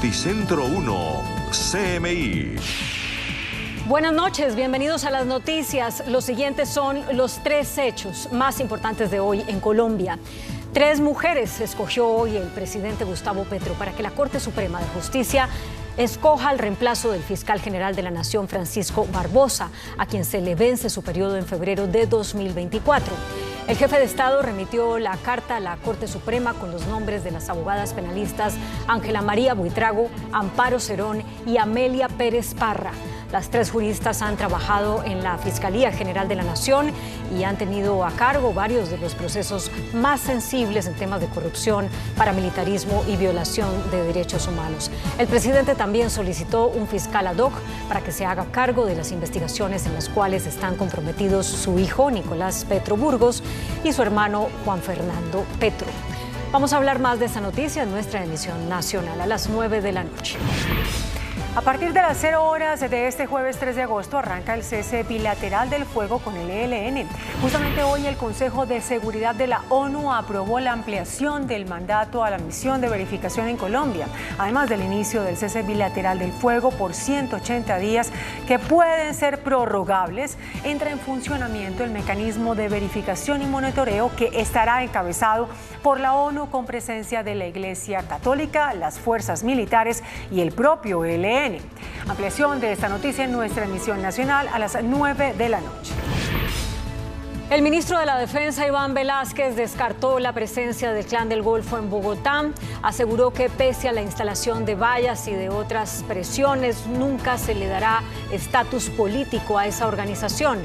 Noticentro 1, CMI. Buenas noches, bienvenidos a las noticias. Los siguientes son los 3 hechos más importantes de hoy en Colombia. 3 mujeres escogió hoy el presidente Gustavo Petro para que la Corte Suprema de Justicia escoja el reemplazo del fiscal general de la Nación, Francisco Barbosa, a quien se le vence su periodo en febrero de 2024. El jefe de Estado remitió la carta a la Corte Suprema con los nombres de las abogadas penalistas Ángela María Buitrago, Amparo Cerón y Amelia Pérez Parra. Las 3 juristas han trabajado en la Fiscalía General de la Nación y han tenido a cargo varios de los procesos más sensibles en temas de corrupción, paramilitarismo y violación de derechos humanos. El presidente también solicitó un fiscal ad hoc para que se haga cargo de las investigaciones en las cuales están comprometidos su hijo, Nicolás Petro Burgos, y su hermano, Juan Fernando Petro. Vamos a hablar más de esta noticia en nuestra emisión nacional a las 9 de la noche. A partir de las 0 horas de este jueves 3 de agosto arranca el cese bilateral del fuego con el ELN. Justamente hoy el Consejo de Seguridad de la ONU aprobó la ampliación del mandato a la misión de verificación en Colombia, además del inicio del cese bilateral del fuego por 180 días que pueden ser prorrogables. Entra en funcionamiento el mecanismo de verificación y monitoreo que estará encabezado por la ONU con presencia de la Iglesia Católica, las fuerzas militares y el propio ELN. Ampliación de esta noticia en nuestra emisión nacional a las 9 de la noche. El ministro de la Defensa, Iván Velásquez, descartó la presencia del Clan del Golfo en Bogotá. Aseguró que pese a la instalación de vallas y de otras presiones, nunca se le dará estatus político a esa organización.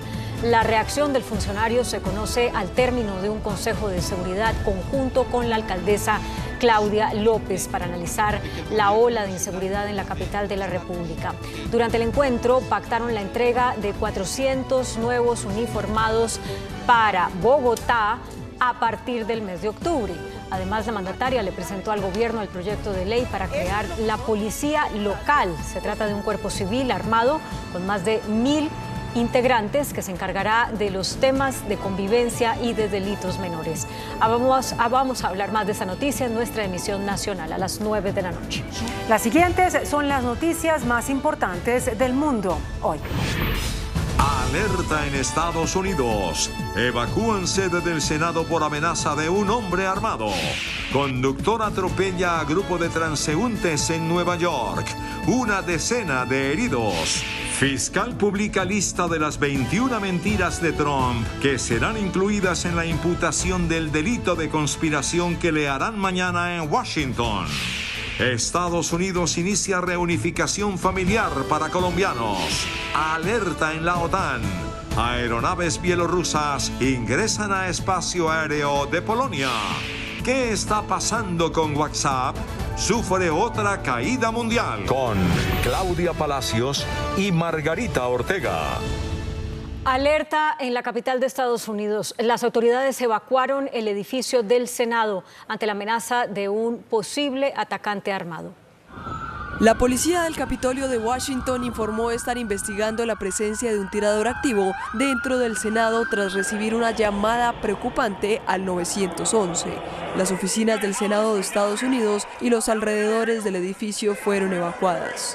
La reacción del funcionario se conoce al término de un Consejo de Seguridad conjunto con la alcaldesa Claudia López para analizar la ola de inseguridad en la capital de la República. Durante el encuentro pactaron la entrega de 400 nuevos uniformados para Bogotá a partir del mes de octubre. Además, la mandataria le presentó al gobierno el proyecto de ley para crear la policía local. Se trata de un cuerpo civil armado con más de 1000 integrantes que se encargará de los temas de convivencia y de delitos menores. Vamos a hablar más de esta noticia en nuestra emisión nacional a las 9 de la noche. Las siguientes son las noticias más importantes del mundo hoy. Alerta en Estados Unidos. Evacúan sede del Senado por amenaza de un hombre armado. Conductor atropella a grupo de transeúntes en Nueva York. Una decena de heridos. Fiscal publica lista de las 21 mentiras de Trump que serán incluidas en la imputación del delito de conspiración que le harán mañana en Washington. Estados Unidos inicia reunificación familiar para colombianos. Alerta en la OTAN. Aeronaves bielorrusas ingresan a espacio aéreo de Polonia. ¿Qué está pasando con WhatsApp? Sufre otra caída mundial. Con Claudia Palacios y Margarita Ortega. Alerta en la capital de Estados Unidos. Las autoridades evacuaron el edificio del Senado ante la amenaza de un posible atacante armado. La policía del Capitolio de Washington informó estar investigando la presencia de un tirador activo dentro del Senado tras recibir una llamada preocupante al 911. Las oficinas del Senado de Estados Unidos y los alrededores del edificio fueron evacuadas.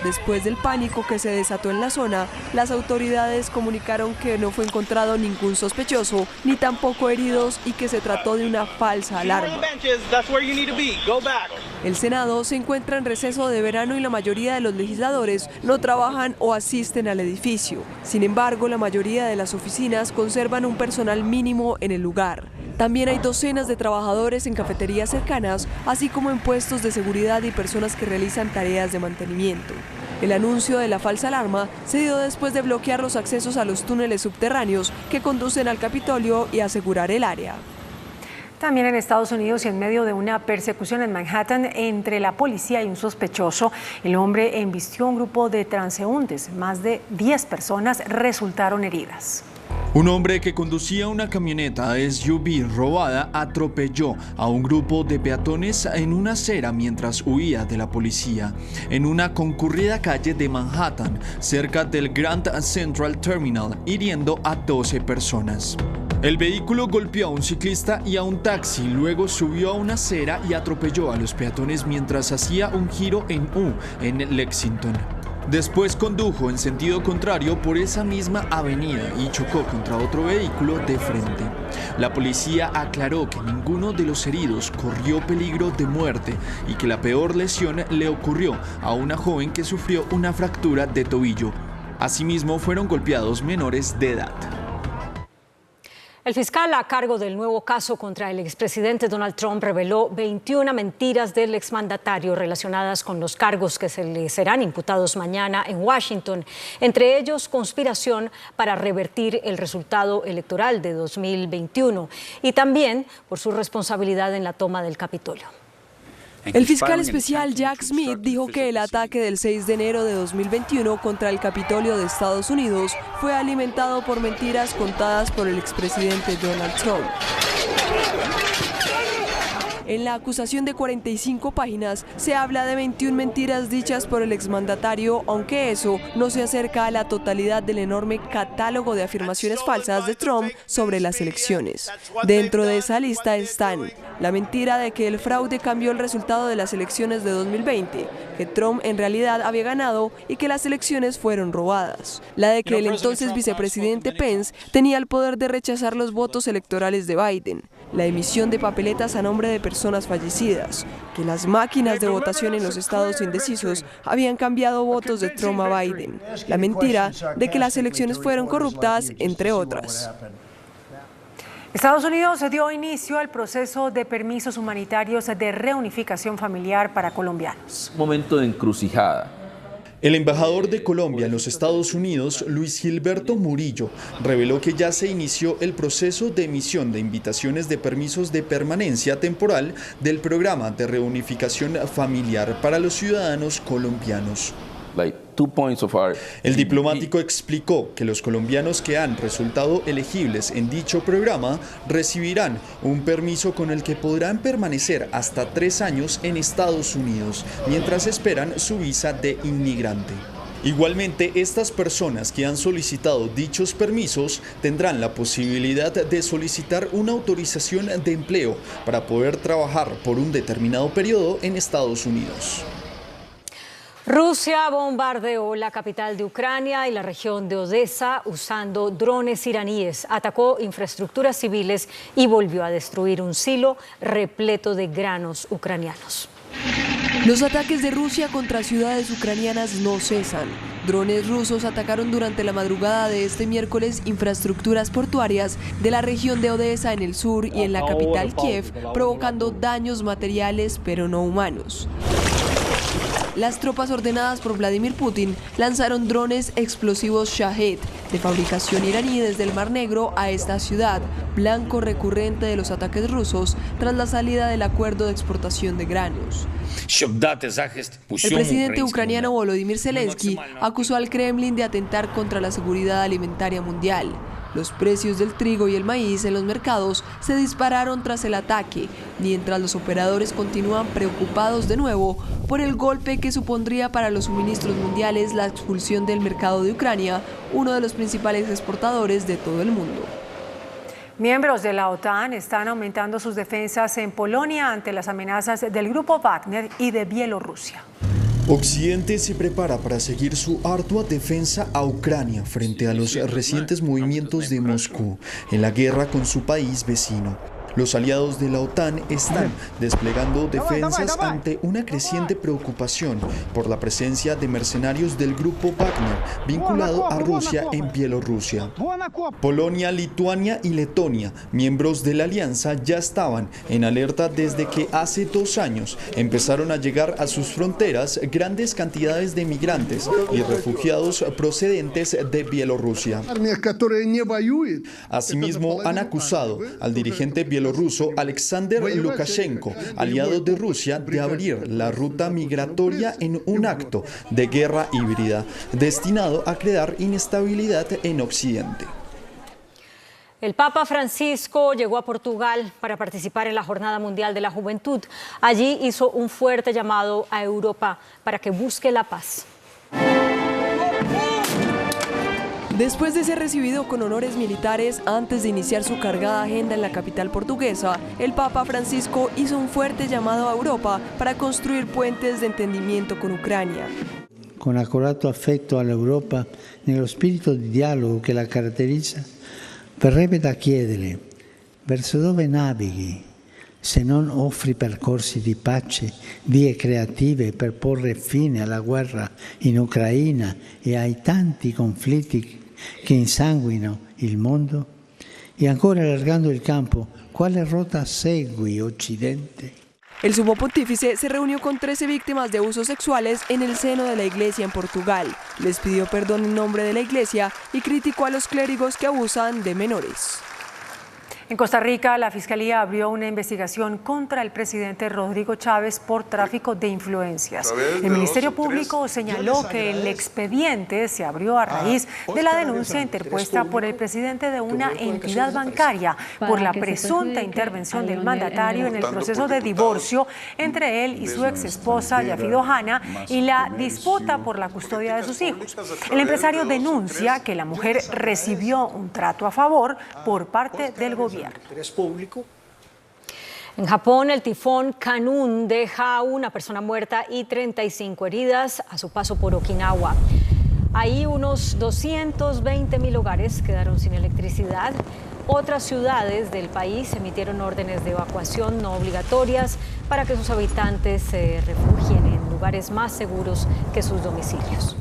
Después del pánico que se desató en la zona, las autoridades comunicaron que no fue encontrado ningún sospechoso, ni tampoco heridos y que se trató de una falsa alarma. El Senado se encuentra en receso de verano y la mayoría de los legisladores no trabajan o asisten al edificio. Sin embargo, la mayoría de las oficinas conservan un personal mínimo en el lugar. También hay docenas de trabajadores en cafeterías cercanas, así como en puestos de seguridad y personas que realizan tareas de mantenimiento. El anuncio de la falsa alarma se dio después de bloquear los accesos a los túneles subterráneos que conducen al Capitolio y asegurar el área. También en Estados Unidos y en medio de una persecución en Manhattan entre la policía y un sospechoso, el hombre embistió a un grupo de transeúntes. Más de 10 personas resultaron heridas. Un hombre que conducía una camioneta SUV robada atropelló a un grupo de peatones en una acera mientras huía de la policía, en una concurrida calle de Manhattan, cerca del Grand Central Terminal, hiriendo a 12 personas. El vehículo golpeó a un ciclista y a un taxi, luego subió a una acera y atropelló a los peatones mientras hacía un giro en U en Lexington. Después condujo en sentido contrario por esa misma avenida y chocó contra otro vehículo de frente. La policía aclaró que ninguno de los heridos corrió peligro de muerte y que la peor lesión le ocurrió a una joven que sufrió una fractura de tobillo. Asimismo, fueron golpeados menores de edad. El fiscal a cargo del nuevo caso contra el expresidente Donald Trump reveló 21 mentiras del exmandatario relacionadas con los cargos que se le serán imputados mañana en Washington, entre ellos conspiración para revertir el resultado electoral de 2021 y también por su responsabilidad en la toma del Capitolio. El fiscal especial Jack Smith dijo que el ataque del 6 de enero de 2021 contra el Capitolio de Estados Unidos fue alimentado por mentiras contadas por el expresidente Donald Trump. En la acusación de 45 páginas se habla de 21 mentiras dichas por el exmandatario, aunque eso no se acerca a la totalidad del enorme catálogo de afirmaciones falsas de Trump sobre las elecciones. Dentro de esa lista están la mentira de que el fraude cambió el resultado de las elecciones de 2020, que Trump en realidad había ganado y que las elecciones fueron robadas, la de que el entonces vicepresidente Pence tenía el poder de rechazar los votos electorales de Biden, la emisión de papeletas a nombre de personas fallecidas, que las máquinas de votación en los estados indecisos habían cambiado votos de Trump a Biden, la mentira de que las elecciones fueron corruptas, entre otras. Estados Unidos dio inicio al proceso de permisos humanitarios de reunificación familiar para colombianos. Momento de encrucijada. El embajador de Colombia en los Estados Unidos, Luis Gilberto Murillo, reveló que ya se inició el proceso de emisión de invitaciones de permisos de permanencia temporal del programa de reunificación familiar para los ciudadanos colombianos. El diplomático explicó que los colombianos que han resultado elegibles en dicho programa recibirán un permiso con el que podrán permanecer hasta 3 años en Estados Unidos, mientras esperan su visa de inmigrante. Igualmente, estas personas que han solicitado dichos permisos tendrán la posibilidad de solicitar una autorización de empleo para poder trabajar por un determinado periodo en Estados Unidos. Rusia bombardeó la capital de Ucrania y la región de Odessa usando drones iraníes. Atacó infraestructuras civiles y volvió a destruir un silo repleto de granos ucranianos. Los ataques de Rusia contra ciudades ucranianas no cesan. Drones rusos atacaron durante la madrugada de este miércoles infraestructuras portuarias de la región de Odessa en el sur y en la capital Kiev, provocando daños materiales pero no humanos. Las tropas ordenadas por Vladimir Putin lanzaron drones explosivos Shahed de fabricación iraní desde el Mar Negro a esta ciudad, blanco recurrente de los ataques rusos tras la salida del acuerdo de exportación de granos. El presidente ucraniano Volodymyr Zelensky acusó al Kremlin de atentar contra la seguridad alimentaria mundial. Los precios del trigo y el maíz en los mercados se dispararon tras el ataque, mientras los operadores continúan preocupados de nuevo por el golpe que supondría para los suministros mundiales la expulsión del mercado de Ucrania, uno de los principales exportadores de todo el mundo. Miembros de la OTAN están aumentando sus defensas en Polonia ante las amenazas del grupo Wagner y de Bielorrusia. Occidente se prepara para seguir su ardua defensa a Ucrania frente a los recientes movimientos de Moscú en la guerra con su país vecino. Los aliados de la OTAN están desplegando defensas ante una creciente preocupación por la presencia de mercenarios del grupo Wagner vinculado a Rusia en Bielorrusia. Polonia, Lituania y Letonia, miembros de la alianza, ya estaban en alerta desde que hace 2 años empezaron a llegar a sus fronteras grandes cantidades de migrantes y refugiados procedentes de Bielorrusia. Asimismo, han acusado al dirigente bielorruso Alexander Lukashenko, aliado de Rusia, de abrir la ruta migratoria en un acto de guerra híbrida destinado a crear inestabilidad en Occidente. El Papa Francisco llegó a Portugal para participar en la Jornada Mundial de la Juventud. Allí hizo un fuerte llamado a Europa para que busque la paz. Después de ser recibido con honores militares antes de iniciar su cargada agenda en la capital portuguesa, el Papa Francisco hizo un fuerte llamado a Europa para construir puentes de entendimiento con Ucrania. Con accorato affetto all'Europa, nello spirito di dialogo che la caratterizza, verrebbe da chiedere verso dove navighi se non offri percorsi di pace, vie creative per porre fine alla guerra in Ucraina e ai tanti conflitti che insanguinano il mondo? E ancora allargando il campo, quale rotta segui Occidente? El sumo pontífice se reunió con 13 víctimas de abusos sexuales en el seno de la iglesia en Portugal. Les pidió perdón en nombre de la iglesia y criticó a los clérigos que abusan de menores. En Costa Rica, la Fiscalía abrió una investigación contra el presidente Rodrigo Chávez por tráfico de influencias. El Ministerio Público señaló que el expediente se abrió a raíz de la denuncia interpuesta por el presidente de una entidad bancaria por la presunta intervención del mandatario en el proceso de divorcio entre él y su exesposa Yafid Ohana y la disputa por la custodia de sus hijos. El empresario denuncia que la mujer recibió un trato a favor por parte del gobierno. En Japón, el tifón Kanun deja a una persona muerta y 35 heridas a su paso por Okinawa. Ahí unos 220.000 hogares quedaron sin electricidad. Otras ciudades del país emitieron órdenes de evacuación no obligatorias para que sus habitantes se refugien en lugares más seguros que sus domicilios.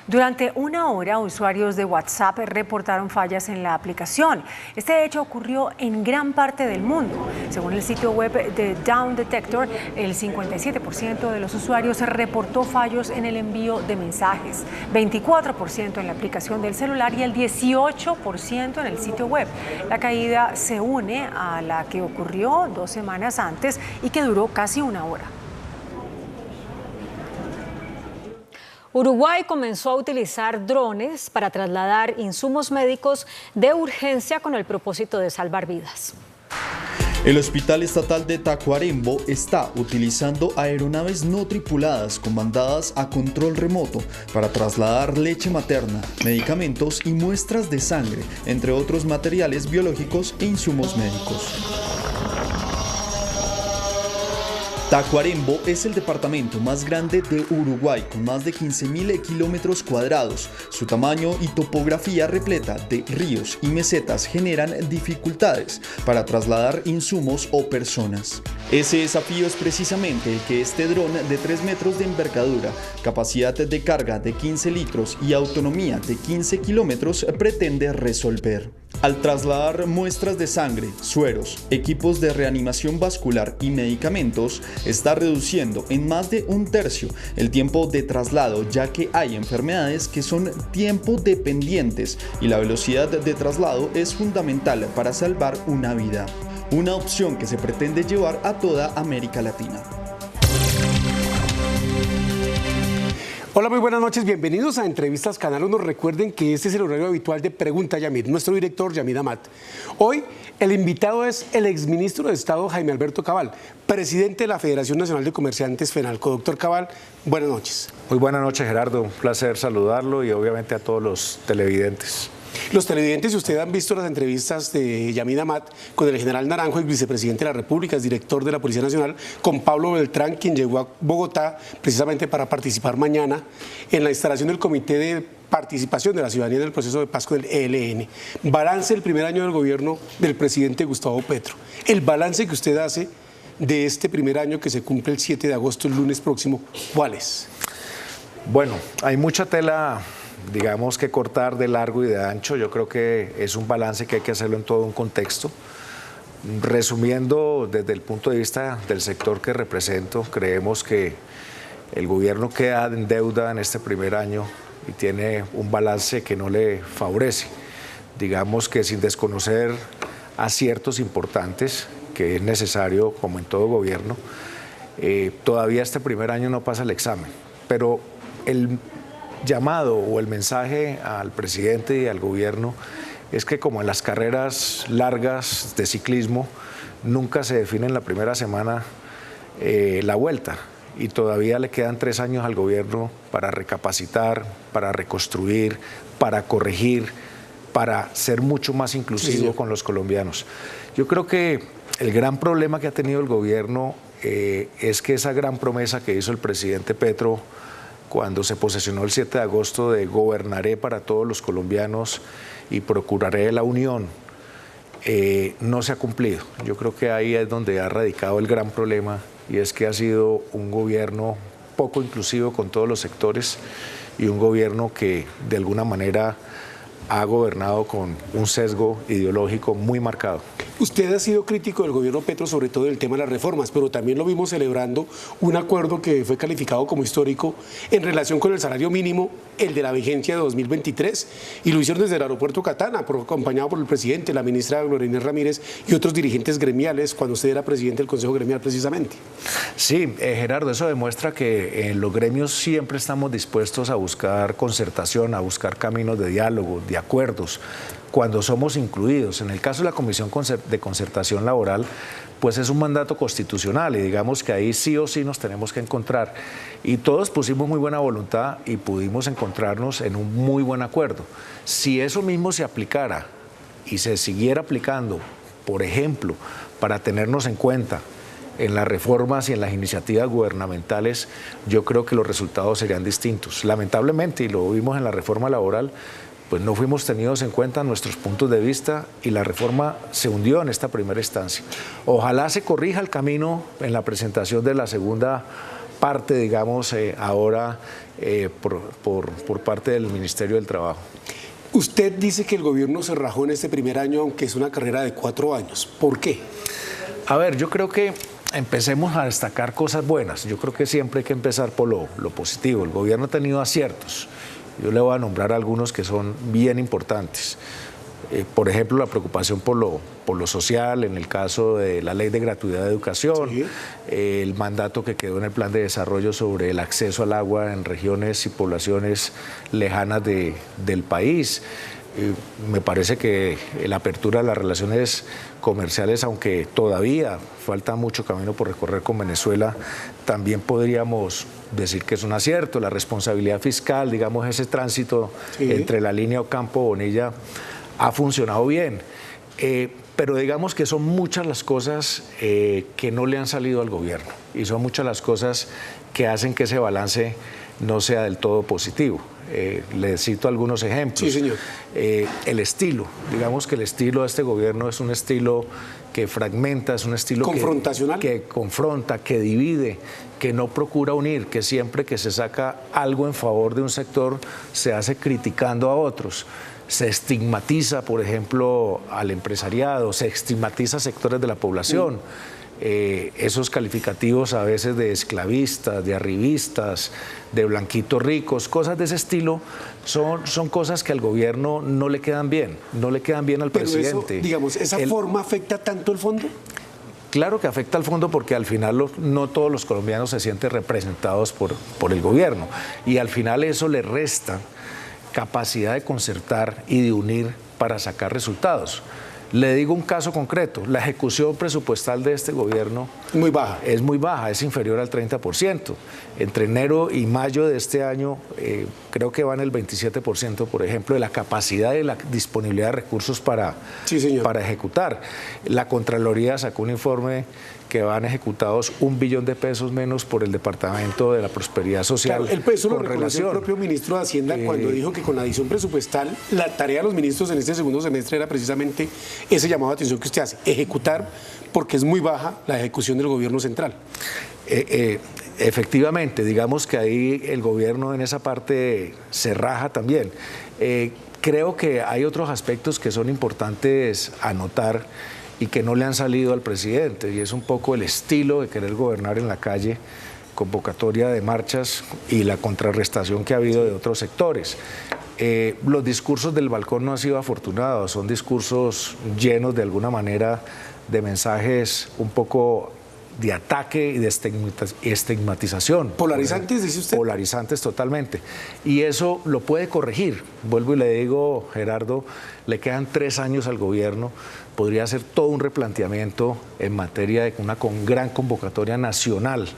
Durante una hora, usuarios de WhatsApp reportaron fallas en la aplicación. Este hecho ocurrió en gran parte del mundo. Según el sitio web de Down Detector, el 57% de los usuarios reportó fallos en el envío de mensajes, 24% en la aplicación del celular y el 18% en el sitio web. La caída se une a la que ocurrió 2 semanas antes y que duró casi una hora. Uruguay comenzó a utilizar drones para trasladar insumos médicos de urgencia con el propósito de salvar vidas. El Hospital Estatal de Tacuarembó está utilizando aeronaves no tripuladas comandadas a control remoto para trasladar leche materna, medicamentos y muestras de sangre, entre otros materiales biológicos e insumos médicos. Tacuarembó es el departamento más grande de Uruguay, con más de 15.000 kilómetros cuadrados. Su tamaño y topografía repleta de ríos y mesetas generan dificultades para trasladar insumos o personas. Ese desafío es precisamente el que este dron de 3 metros de envergadura, capacidad de carga de 15 litros y autonomía de 15 kilómetros pretende resolver. Al trasladar muestras de sangre, sueros, equipos de reanimación vascular y medicamentos, está reduciendo en más de 1/3 el tiempo de traslado, ya que hay enfermedades que son tiempo dependientes y la velocidad de traslado es fundamental para salvar una vida. Una opción que se pretende llevar a toda América Latina. Hola, muy buenas noches, bienvenidos a Entrevistas Canal 1. Recuerden que este es el horario habitual de Pregunta Yamid, nuestro director Yamid Amat. Hoy el invitado es el exministro de Estado Jaime Alberto Cabal, presidente de la Federación Nacional de Comerciantes FENALCO. Doctor Cabal, buenas noches. Muy buenas noches, Gerardo, un placer saludarlo y obviamente a todos los televidentes. Los televidentes, si ustedes han visto las entrevistas de Yamid Amat con el general Naranjo, el vicepresidente de la República, es director de la Policía Nacional, con Pablo Beltrán, quien llegó a Bogotá precisamente para participar mañana en la instalación del Comité de Participación de la Ciudadanía en el proceso de paz con el ELN. Balance del primer año del gobierno del presidente Gustavo Petro. El balance que usted hace de este primer año que se cumple el 7 de agosto, el lunes próximo, ¿cuál es? Bueno, hay mucha tela, digamos, que cortar de largo y de ancho. Yo creo que es un balance que hay que hacerlo en todo un contexto. Resumiendo, desde el punto de vista del sector que represento, creemos que el gobierno queda en deuda en este primer año y tiene un balance que no le favorece. Digamos que sin desconocer aciertos importantes, que es necesario, como en todo gobierno, todavía este primer año no pasa el examen. Pero el llamado o el mensaje al presidente y al gobierno es que, como en las carreras largas de ciclismo, nunca se define en la primera semana la vuelta. y todavía le quedan 3 años al gobierno para recapacitar, para reconstruir, para corregir, para ser mucho más inclusivo con los colombianos. Yo creo que el gran problema que ha tenido el gobierno es que esa gran promesa que hizo el presidente Petro cuando se posesionó el 7 de agosto de gobernaré para todos los colombianos y procuraré la unión, no se ha cumplido. Yo creo que ahí es donde ha radicado el gran problema, y es que ha sido un gobierno poco inclusivo con todos los sectores y un gobierno que de alguna manera ha gobernado con un sesgo ideológico muy marcado. Usted ha sido crítico del gobierno Petro, sobre todo del tema de las reformas, pero también lo vimos celebrando un acuerdo que fue calificado como histórico en relación con el salario mínimo, el de la vigencia de 2023, y lo hicieron desde el aeropuerto Catana, acompañado por el presidente, la ministra Gloria Inés Ramírez y otros dirigentes gremiales, cuando usted era presidente del Consejo Gremial precisamente. Sí, Gerardo, eso demuestra que en los gremios siempre estamos dispuestos a buscar concertación, a buscar caminos de diálogo, de acuerdos, cuando somos incluidos. En el caso de la Comisión de Concertación Laboral, pues es un mandato constitucional y digamos que ahí sí o sí nos tenemos que encontrar. Y todos pusimos muy buena voluntad y pudimos encontrarnos en un muy buen acuerdo. Si eso mismo se aplicara y se siguiera aplicando, por ejemplo, para tenernos en cuenta en las reformas y en las iniciativas gubernamentales, yo creo que los resultados serían distintos. Lamentablemente, y lo vimos en la reforma laboral, pues no fuimos tenidos en cuenta nuestros puntos de vista y la reforma se hundió en esta primera instancia. Ojalá se corrija el camino en la presentación de la segunda parte, digamos, ahora por parte del Ministerio del Trabajo. Usted dice que el gobierno se rajó en este primer año, aunque es una carrera de 4 años. ¿Por qué? A ver, yo creo que empecemos a destacar cosas buenas. Yo creo que siempre hay que empezar por lo positivo. El gobierno ha tenido aciertos. Yo le voy a nombrar algunos que son bien importantes. Por ejemplo, la preocupación por lo social, en el caso de la ley de gratuidad de educación, sí. El mandato que quedó en el plan de desarrollo sobre el acceso al agua en regiones y poblaciones lejanas del país. Me parece que la apertura de las relaciones comerciales, aunque todavía falta mucho camino por recorrer con Venezuela, también podríamos decir que es un acierto. La responsabilidad fiscal, digamos, ese tránsito entre la línea Ocampo-Bonilla ha funcionado bien. Pero digamos que son muchas las cosas que no le han salido al gobierno y son muchas las cosas que hacen que ese balance no sea del todo positivo. Le cito algunos ejemplos. Sí, señor. El estilo. Digamos que el estilo de este gobierno es un estilo que fragmenta, es un estilo confrontacional, que confronta, que divide, que no procura unir, que siempre que se saca algo en favor de un sector se hace criticando a otros. Se estigmatiza, por ejemplo, al empresariado, se estigmatiza a sectores de la población. Esos calificativos a veces de esclavistas, de arribistas, de blanquitos ricos, cosas de ese estilo, son cosas que al gobierno no le quedan bien, no le quedan bien al presidente. Eso, digamos, ¿esa forma afecta tanto el fondo? Claro que afecta al fondo porque al final no todos los colombianos se sienten representados por el gobierno y al final eso le resta capacidad de concertar y de unir para sacar resultados. Le digo un caso concreto, la ejecución presupuestal de este gobierno es muy baja, es inferior al 30%. Entre enero y mayo de este año creo que van el 27%, por ejemplo, de la capacidad y la disponibilidad de recursos para ejecutar. La Contraloría sacó un informe que van ejecutados 1 billón de pesos menos por el Departamento de la Prosperidad Social. Claro, el peso lo reconoció el propio ministro de Hacienda cuando dijo que con la adición presupuestal la tarea de los ministros en este segundo semestre era precisamente ese llamado de atención que usted hace, ejecutar, porque es muy baja la ejecución del gobierno central. Efectivamente, digamos que ahí el gobierno en esa parte se raja también. Creo que hay otros aspectos que son importantes anotar y que no le han salido al presidente, y es un poco el estilo de querer gobernar en la calle, convocatoria de marchas y la contrarrestación que ha habido de otros sectores. Los discursos del balcón no han sido afortunados, son discursos llenos de alguna manera de mensajes un poco de ataque y de estigmatización. ¿Polarizantes, dice usted? Polarizantes totalmente. Y eso lo puede corregir. Vuelvo y le digo, Gerardo, le quedan 3 años al gobierno. Podría hacer todo un replanteamiento en materia de una gran convocatoria nacional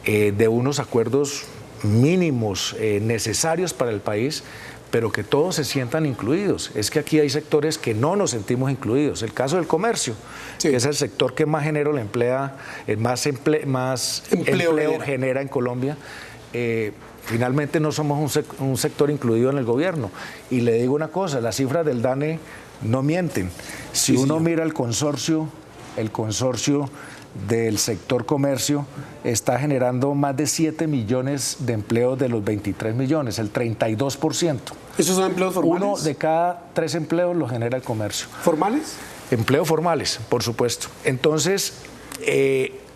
de unos acuerdos mínimos necesarios para el país, pero que todos se sientan incluidos. Es que aquí hay sectores que no nos sentimos incluidos. El caso del comercio, que es el sector que más género le emplea, más empleo genera en Colombia. Finalmente no somos un sector incluido en el gobierno. Y le digo una cosa, las cifras del DANE no mienten. Si uno mira el consorcio del sector comercio está generando más de 7 millones de empleos de los 23 millones, el 32%. ¿Esos son empleos formales? 1 de cada 3 empleos los genera el comercio. ¿Formales? Empleos formales, por supuesto. Entonces,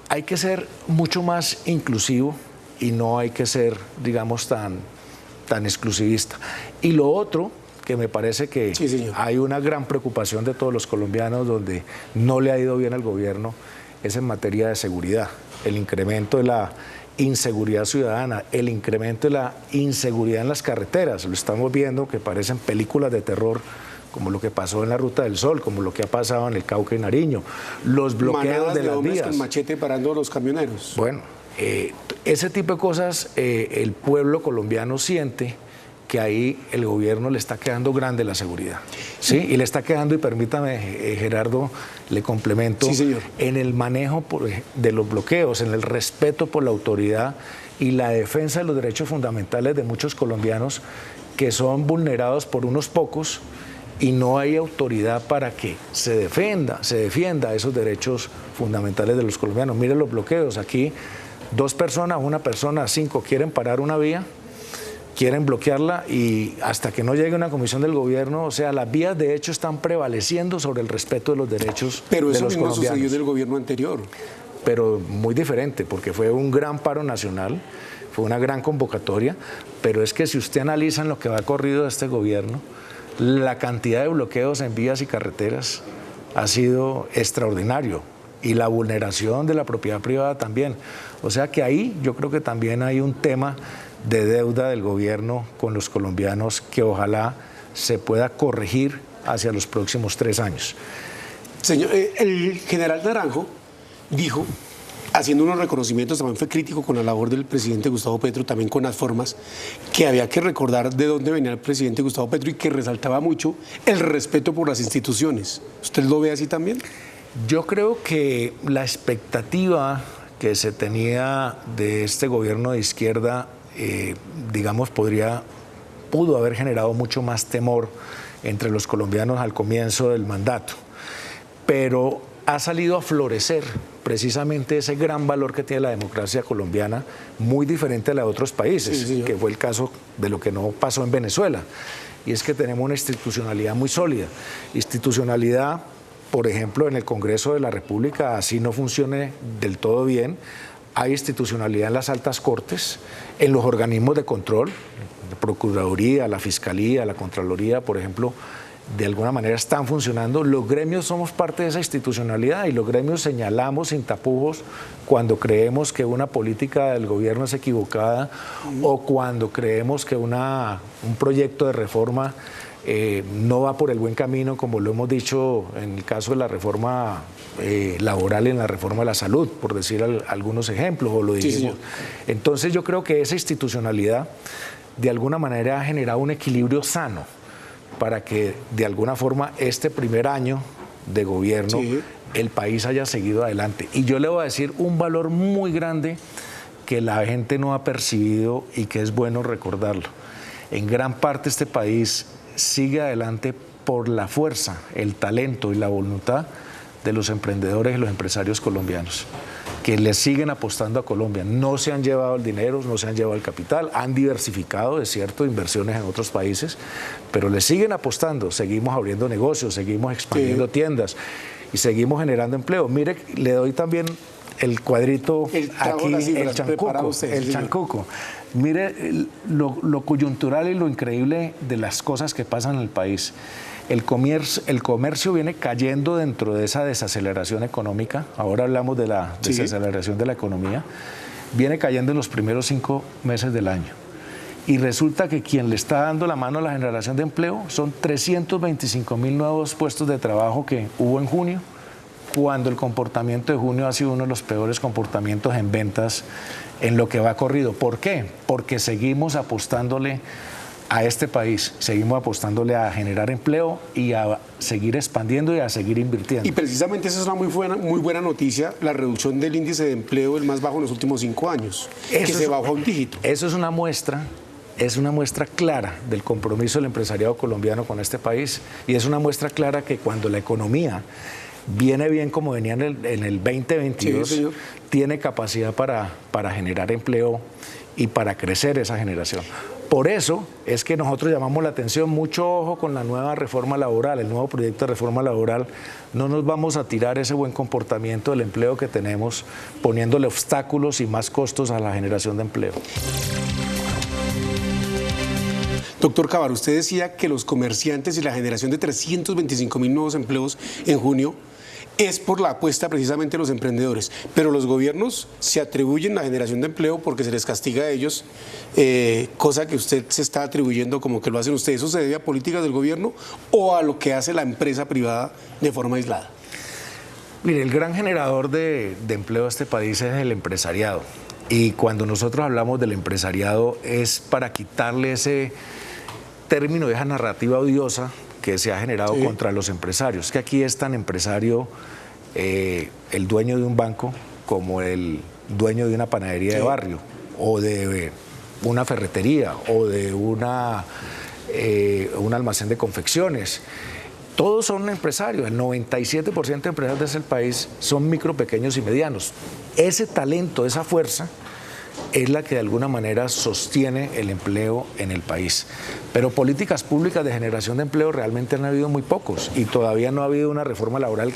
hay que ser mucho más inclusivo y no hay que ser, digamos, tan exclusivista. Y lo otro, que me parece que hay una gran preocupación de todos los colombianos donde no le ha ido bien al gobierno, es en materia de seguridad. El incremento de la inseguridad ciudadana, el incremento de la inseguridad en las carreteras. Lo estamos viendo, que parecen películas de terror, como lo que pasó en la Ruta del Sol, como lo que ha pasado en el Cauca y Nariño, los bloqueos de las vías. Con machete parando a los camioneros. Bueno, ese tipo de cosas el pueblo colombiano siente que ahí el gobierno le está quedando grande la seguridad. ¿Sí? Y le está quedando, y permítame, Gerardo, le complemento, en el manejo de los bloqueos, en el respeto por la autoridad y la defensa de los derechos fundamentales de muchos colombianos que son vulnerados por unos pocos y no hay autoridad para que se defienda esos derechos fundamentales de los colombianos. Miren los bloqueos, aquí 2 personas, 1 persona, 5 quieren parar una vía, quieren bloquearla y hasta que no llegue una comisión del gobierno, o sea, las vías de hecho están prevaleciendo sobre el respeto de los derechos de los colombianos. Pero eso mismo sucedió en el gobierno anterior. Pero muy diferente, porque fue un gran paro nacional, fue una gran convocatoria, pero es que si usted analiza en lo que va corrido de este gobierno, la cantidad de bloqueos en vías y carreteras ha sido extraordinario y la vulneración de la propiedad privada también. O sea que ahí yo creo que también hay un tema de deuda del gobierno con los colombianos que ojalá se pueda corregir hacia los próximos 3 años. Señor, el general Naranjo dijo, haciendo unos reconocimientos, también fue crítico con la labor del presidente Gustavo Petro, también con las formas, que había que recordar de dónde venía el presidente Gustavo Petro y que resaltaba mucho el respeto por las instituciones. ¿Usted lo ve así también? Yo creo que la expectativa que se tenía de este gobierno de izquierda, digamos, pudo haber generado mucho más temor entre los colombianos al comienzo del mandato, pero ha salido a florecer precisamente ese gran valor que tiene la democracia colombiana, muy diferente a la de otros países, que fue el caso de lo que no pasó en Venezuela, y es que tenemos una institucionalidad muy sólida. Institucionalidad, por ejemplo, en el Congreso de la República, así no funcione del todo bien. Hay institucionalidad en las altas cortes, en los organismos de control, la Procuraduría, la Fiscalía, la Contraloría, por ejemplo, de alguna manera están funcionando. Los gremios somos parte de esa institucionalidad y los gremios señalamos sin tapujos cuando creemos que una política del gobierno es equivocada o cuando creemos que un proyecto de reforma no va por el buen camino, como lo hemos dicho en el caso de la reforma laboral y en la reforma de la salud, por decir algunos ejemplos, o lo dijimos. Entonces yo creo que esa institucionalidad de alguna manera ha generado un equilibrio sano para que de alguna forma este primer año de gobierno el país haya seguido adelante. Y yo le voy a decir un valor muy grande que la gente no ha percibido y que es bueno recordarlo. En gran parte este país sigue adelante por la fuerza, el talento y la voluntad de los emprendedores y los empresarios colombianos, que le siguen apostando a Colombia. No se han llevado el dinero, no se han llevado el capital, han diversificado, es cierto, inversiones en otros países, pero le siguen apostando. Seguimos abriendo negocios, seguimos expandiendo tiendas y seguimos generando empleo. Mire, le doy también el cuadrito aquí, el chancuco. Mire lo coyuntural y lo increíble de las cosas que pasan en el país. El comercio viene cayendo dentro de esa desaceleración económica. Ahora hablamos de la desaceleración de la economía. Viene cayendo en los primeros 5 meses del año. Y resulta que quien le está dando la mano a la generación de empleo son 325.000 nuevos puestos de trabajo que hubo en junio, cuando el comportamiento de junio ha sido uno de los peores comportamientos en ventas en lo que va corrido. ¿Por qué? Porque seguimos apostándole a este país, seguimos apostándole a generar empleo y a seguir expandiendo y a seguir invirtiendo. Y precisamente esa es una muy buena noticia, la reducción del índice de empleo, el más bajo en los últimos 5 años, que se bajó a un dígito. Eso es una muestra clara del compromiso del empresariado colombiano con este país, y es una muestra clara que cuando la economía viene bien como venía en el 2022, sí, tiene capacidad para generar empleo y para crecer esa generación. Por eso es que nosotros llamamos la atención, mucho ojo con la nueva reforma laboral, el nuevo proyecto de reforma laboral. No nos vamos a tirar ese buen comportamiento del empleo que tenemos poniéndole obstáculos y más costos a la generación de empleo. Doctor Cabal, usted decía que los comerciantes y la generación de 325.000 nuevos empleos en junio es por la apuesta precisamente de los emprendedores, pero los gobiernos se atribuyen la generación de empleo porque se les castiga a ellos, cosa que usted se está atribuyendo como que lo hacen ustedes. ¿Eso se debe a políticas del gobierno o a lo que hace la empresa privada de forma aislada? Mire, el gran generador de empleo de este país es el empresariado, y cuando nosotros hablamos del empresariado es para quitarle ese término, esa narrativa odiosa que se ha generado contra los empresarios, que aquí es tan empresario el dueño de un banco como el dueño de una panadería de barrio, o de una ferretería, o de un almacén de confecciones. Todos son empresarios, el 97% de empresarios de ese país son micro, pequeños y medianos. Ese talento, esa fuerza, es la que de alguna manera sostiene el empleo en el país. Pero políticas públicas de generación de empleo realmente han habido muy pocos, y todavía no ha habido una reforma laboral,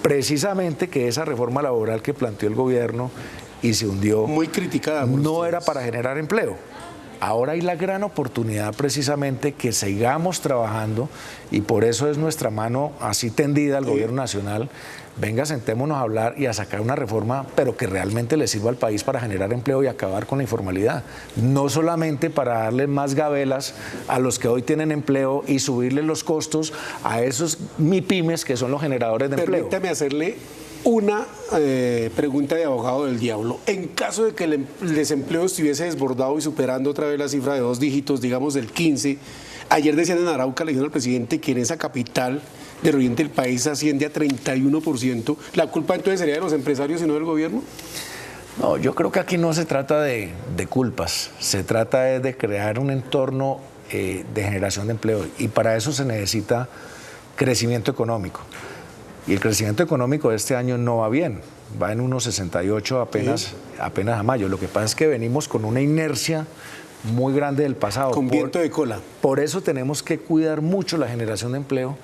precisamente que esa reforma laboral que planteó el gobierno y se hundió, muy criticada, no era para generar empleo. Ahora hay la gran oportunidad precisamente que sigamos trabajando, y por eso es nuestra mano así tendida al gobierno nacional. Venga, sentémonos a hablar y a sacar una reforma, pero que realmente le sirva al país para generar empleo y acabar con la informalidad. No solamente para darle más gabelas a los que hoy tienen empleo y subirle los costos a esos MIPYMES que son los generadores de empleo. Permítame hacerle una pregunta de abogado del diablo. En caso de que el desempleo estuviese desbordado y superando otra vez la cifra de 2 dígitos, digamos del 15, ayer decían en Arauca, le dijeron al presidente que en esa capital del oriente del país asciende a 31%. ¿La culpa entonces sería de los empresarios y no del gobierno? No, yo creo que aquí no se trata de culpas, se trata de crear un entorno de generación de empleo, y para eso se necesita crecimiento económico. Y el crecimiento económico de este año no va bien, va en 1,68 apenas a mayo. Lo que pasa es que venimos con una inercia muy grande del pasado. Con viento de cola. Por eso tenemos que cuidar mucho la generación de empleo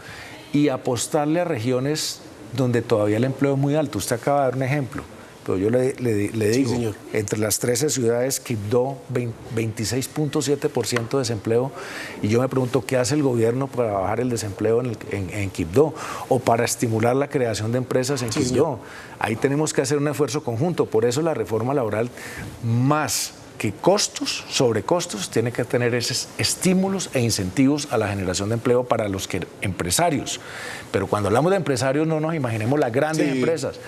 y apostarle a regiones donde todavía el empleo es muy alto. Usted acaba de dar un ejemplo, pero yo le digo, señor, entre las 13 ciudades, Quibdó, 26.7% de desempleo, y yo me pregunto, ¿qué hace el gobierno para bajar el desempleo en Quibdó o para estimular la creación de empresas en Quibdó? Señor. Ahí tenemos que hacer un esfuerzo conjunto. Por eso la reforma laboral, más que costos, sobrecostos, tiene que tener esos estímulos e incentivos a la generación de empleo para los empresarios. Pero cuando hablamos de empresarios, no nos imaginemos las grandes empresas.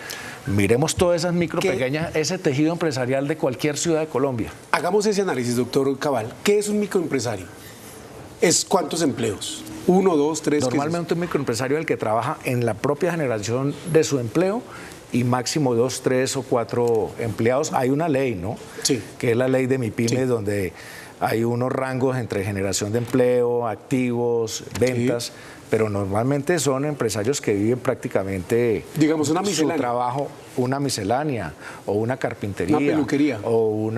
Miremos todas esas micro, pequeñas, ese tejido empresarial de cualquier ciudad de Colombia. Hagamos ese análisis, doctor Cabal. ¿Qué es un microempresario? ¿Es cuántos empleos? ¿1, 2, 3? Normalmente un microempresario es el que trabaja en la propia generación de su empleo, y máximo 2, 3 o 4 empleados. Hay una ley, ¿no? Sí. Que es la ley de MIPYME, donde hay unos rangos entre generación de empleo, activos, ventas, pero normalmente son empresarios que viven prácticamente, digamos, una miscelánea. Su trabajo, una miscelánea, o una carpintería, una peluquería, o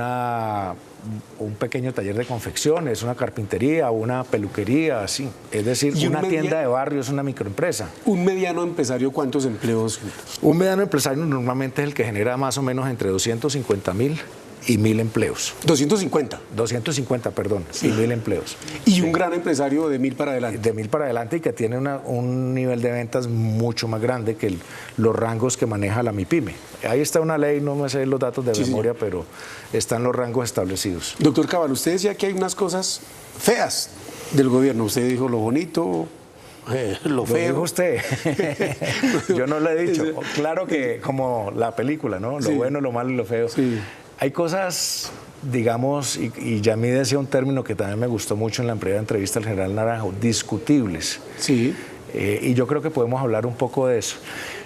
un pequeño taller de confecciones, una carpintería, una peluquería, así. Es decir, una tienda de barrio es una microempresa. ¿Un mediano empresario cuántos empleos? Un mediano empresario normalmente es el que genera más o menos entre 250.000 y 1.000 empleos. 250. 250, perdón, sí. Y 1.000 empleos. Y un gran empresario de 1.000 para adelante. De 1.000 para adelante, y que tiene un nivel de ventas mucho más grande que los rangos que maneja la MIPYME. Ahí está una ley, no me sé los datos de memoria, sí, pero están los rangos establecidos. Doctor Cabal, usted decía que hay unas cosas feas del gobierno. Usted dijo lo bonito, lo feo. Lo dijo usted. Yo no lo he dicho. Claro que como la película, ¿no? Lo bueno, lo malo y lo feo. Sí. Hay cosas, digamos, y Yamí decía un término que también me gustó mucho en la primera entrevista al general Naranjo, discutibles. Sí. Y yo creo que podemos hablar un poco de eso.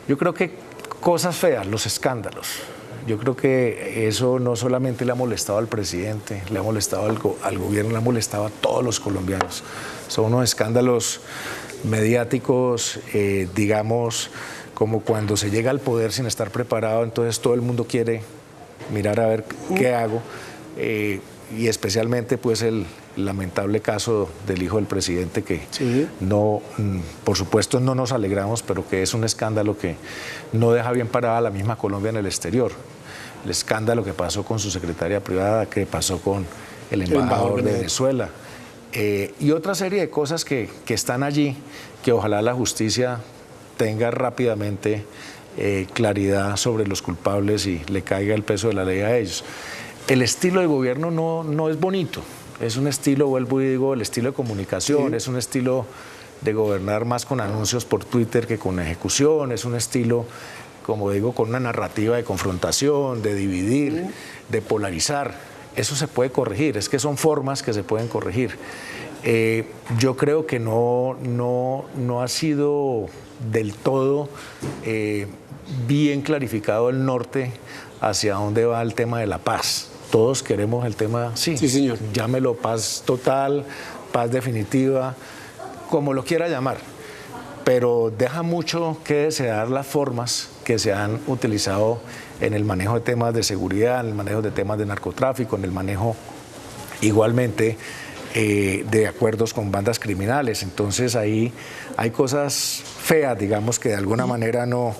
Yo creo que cosas feas, los escándalos. Yo creo que eso no solamente le ha molestado al presidente, le ha molestado al gobierno, le ha molestado a todos los colombianos. Son unos escándalos mediáticos, digamos, como cuando se llega al poder sin estar preparado, entonces todo el mundo quiere mirar a ver qué hago. Y especialmente pues el lamentable caso del hijo del presidente que no, por supuesto no nos alegramos, pero que es un escándalo que no deja bien parada a la misma Colombia en el exterior. El escándalo que pasó con su secretaria privada, que pasó con el embajador de Venezuela, y otra serie de cosas que están allí, que ojalá la justicia tenga rápidamente claridad sobre los culpables y le caiga el peso de la ley a ellos. El estilo de gobierno no es bonito, es un estilo, vuelvo y digo, el estilo de comunicación, es un estilo de gobernar más con anuncios por Twitter que con ejecución, es un estilo, como digo, con una narrativa de confrontación, de dividir, de polarizar. Eso se puede corregir, es que son formas que se pueden corregir. Yo creo que no ha sido del todo bien clarificado el norte hacia dónde va el tema de la paz. Todos queremos el tema, sí señor, llámelo paz total, paz definitiva, como lo quiera llamar, pero deja mucho que desear las formas que se han utilizado en el manejo de temas de seguridad, en el manejo de temas de narcotráfico, en el manejo igualmente de acuerdos con bandas criminales. Entonces ahí hay cosas feas, digamos, que de alguna manera no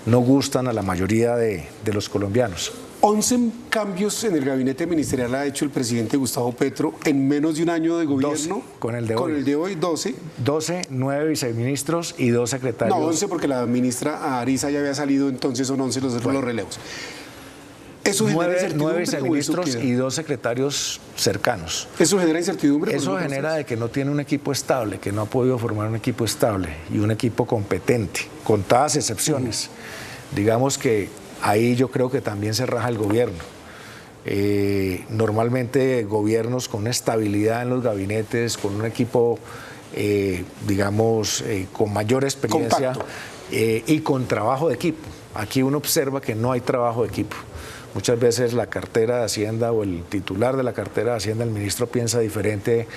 gustan a la mayoría de los colombianos. 11 cambios en el gabinete ministerial ha hecho el presidente Gustavo Petro en menos de un año de gobierno. 12, con el de hoy. Con el de hoy, 12. 12, 9 viceministros y 2 secretarios. No, 11 porque la ministra Ariza ya había salido, entonces son 11 los relevos. ¿Eso genera incertidumbre? 9 viceministros y 2 secretarios cercanos. ¿Eso genera incertidumbre? Eso genera de que no tiene un equipo estable, que no ha podido formar un equipo estable y un equipo competente, con todas excepciones. Digamos que ahí yo creo que también se raja el gobierno. Normalmente gobiernos con estabilidad en los gabinetes, con un equipo, digamos, con mayor experiencia y con trabajo de equipo. Aquí uno observa que no hay trabajo de equipo. Muchas veces la cartera de Hacienda o el titular de la cartera de Hacienda, el ministro, piensa diferente,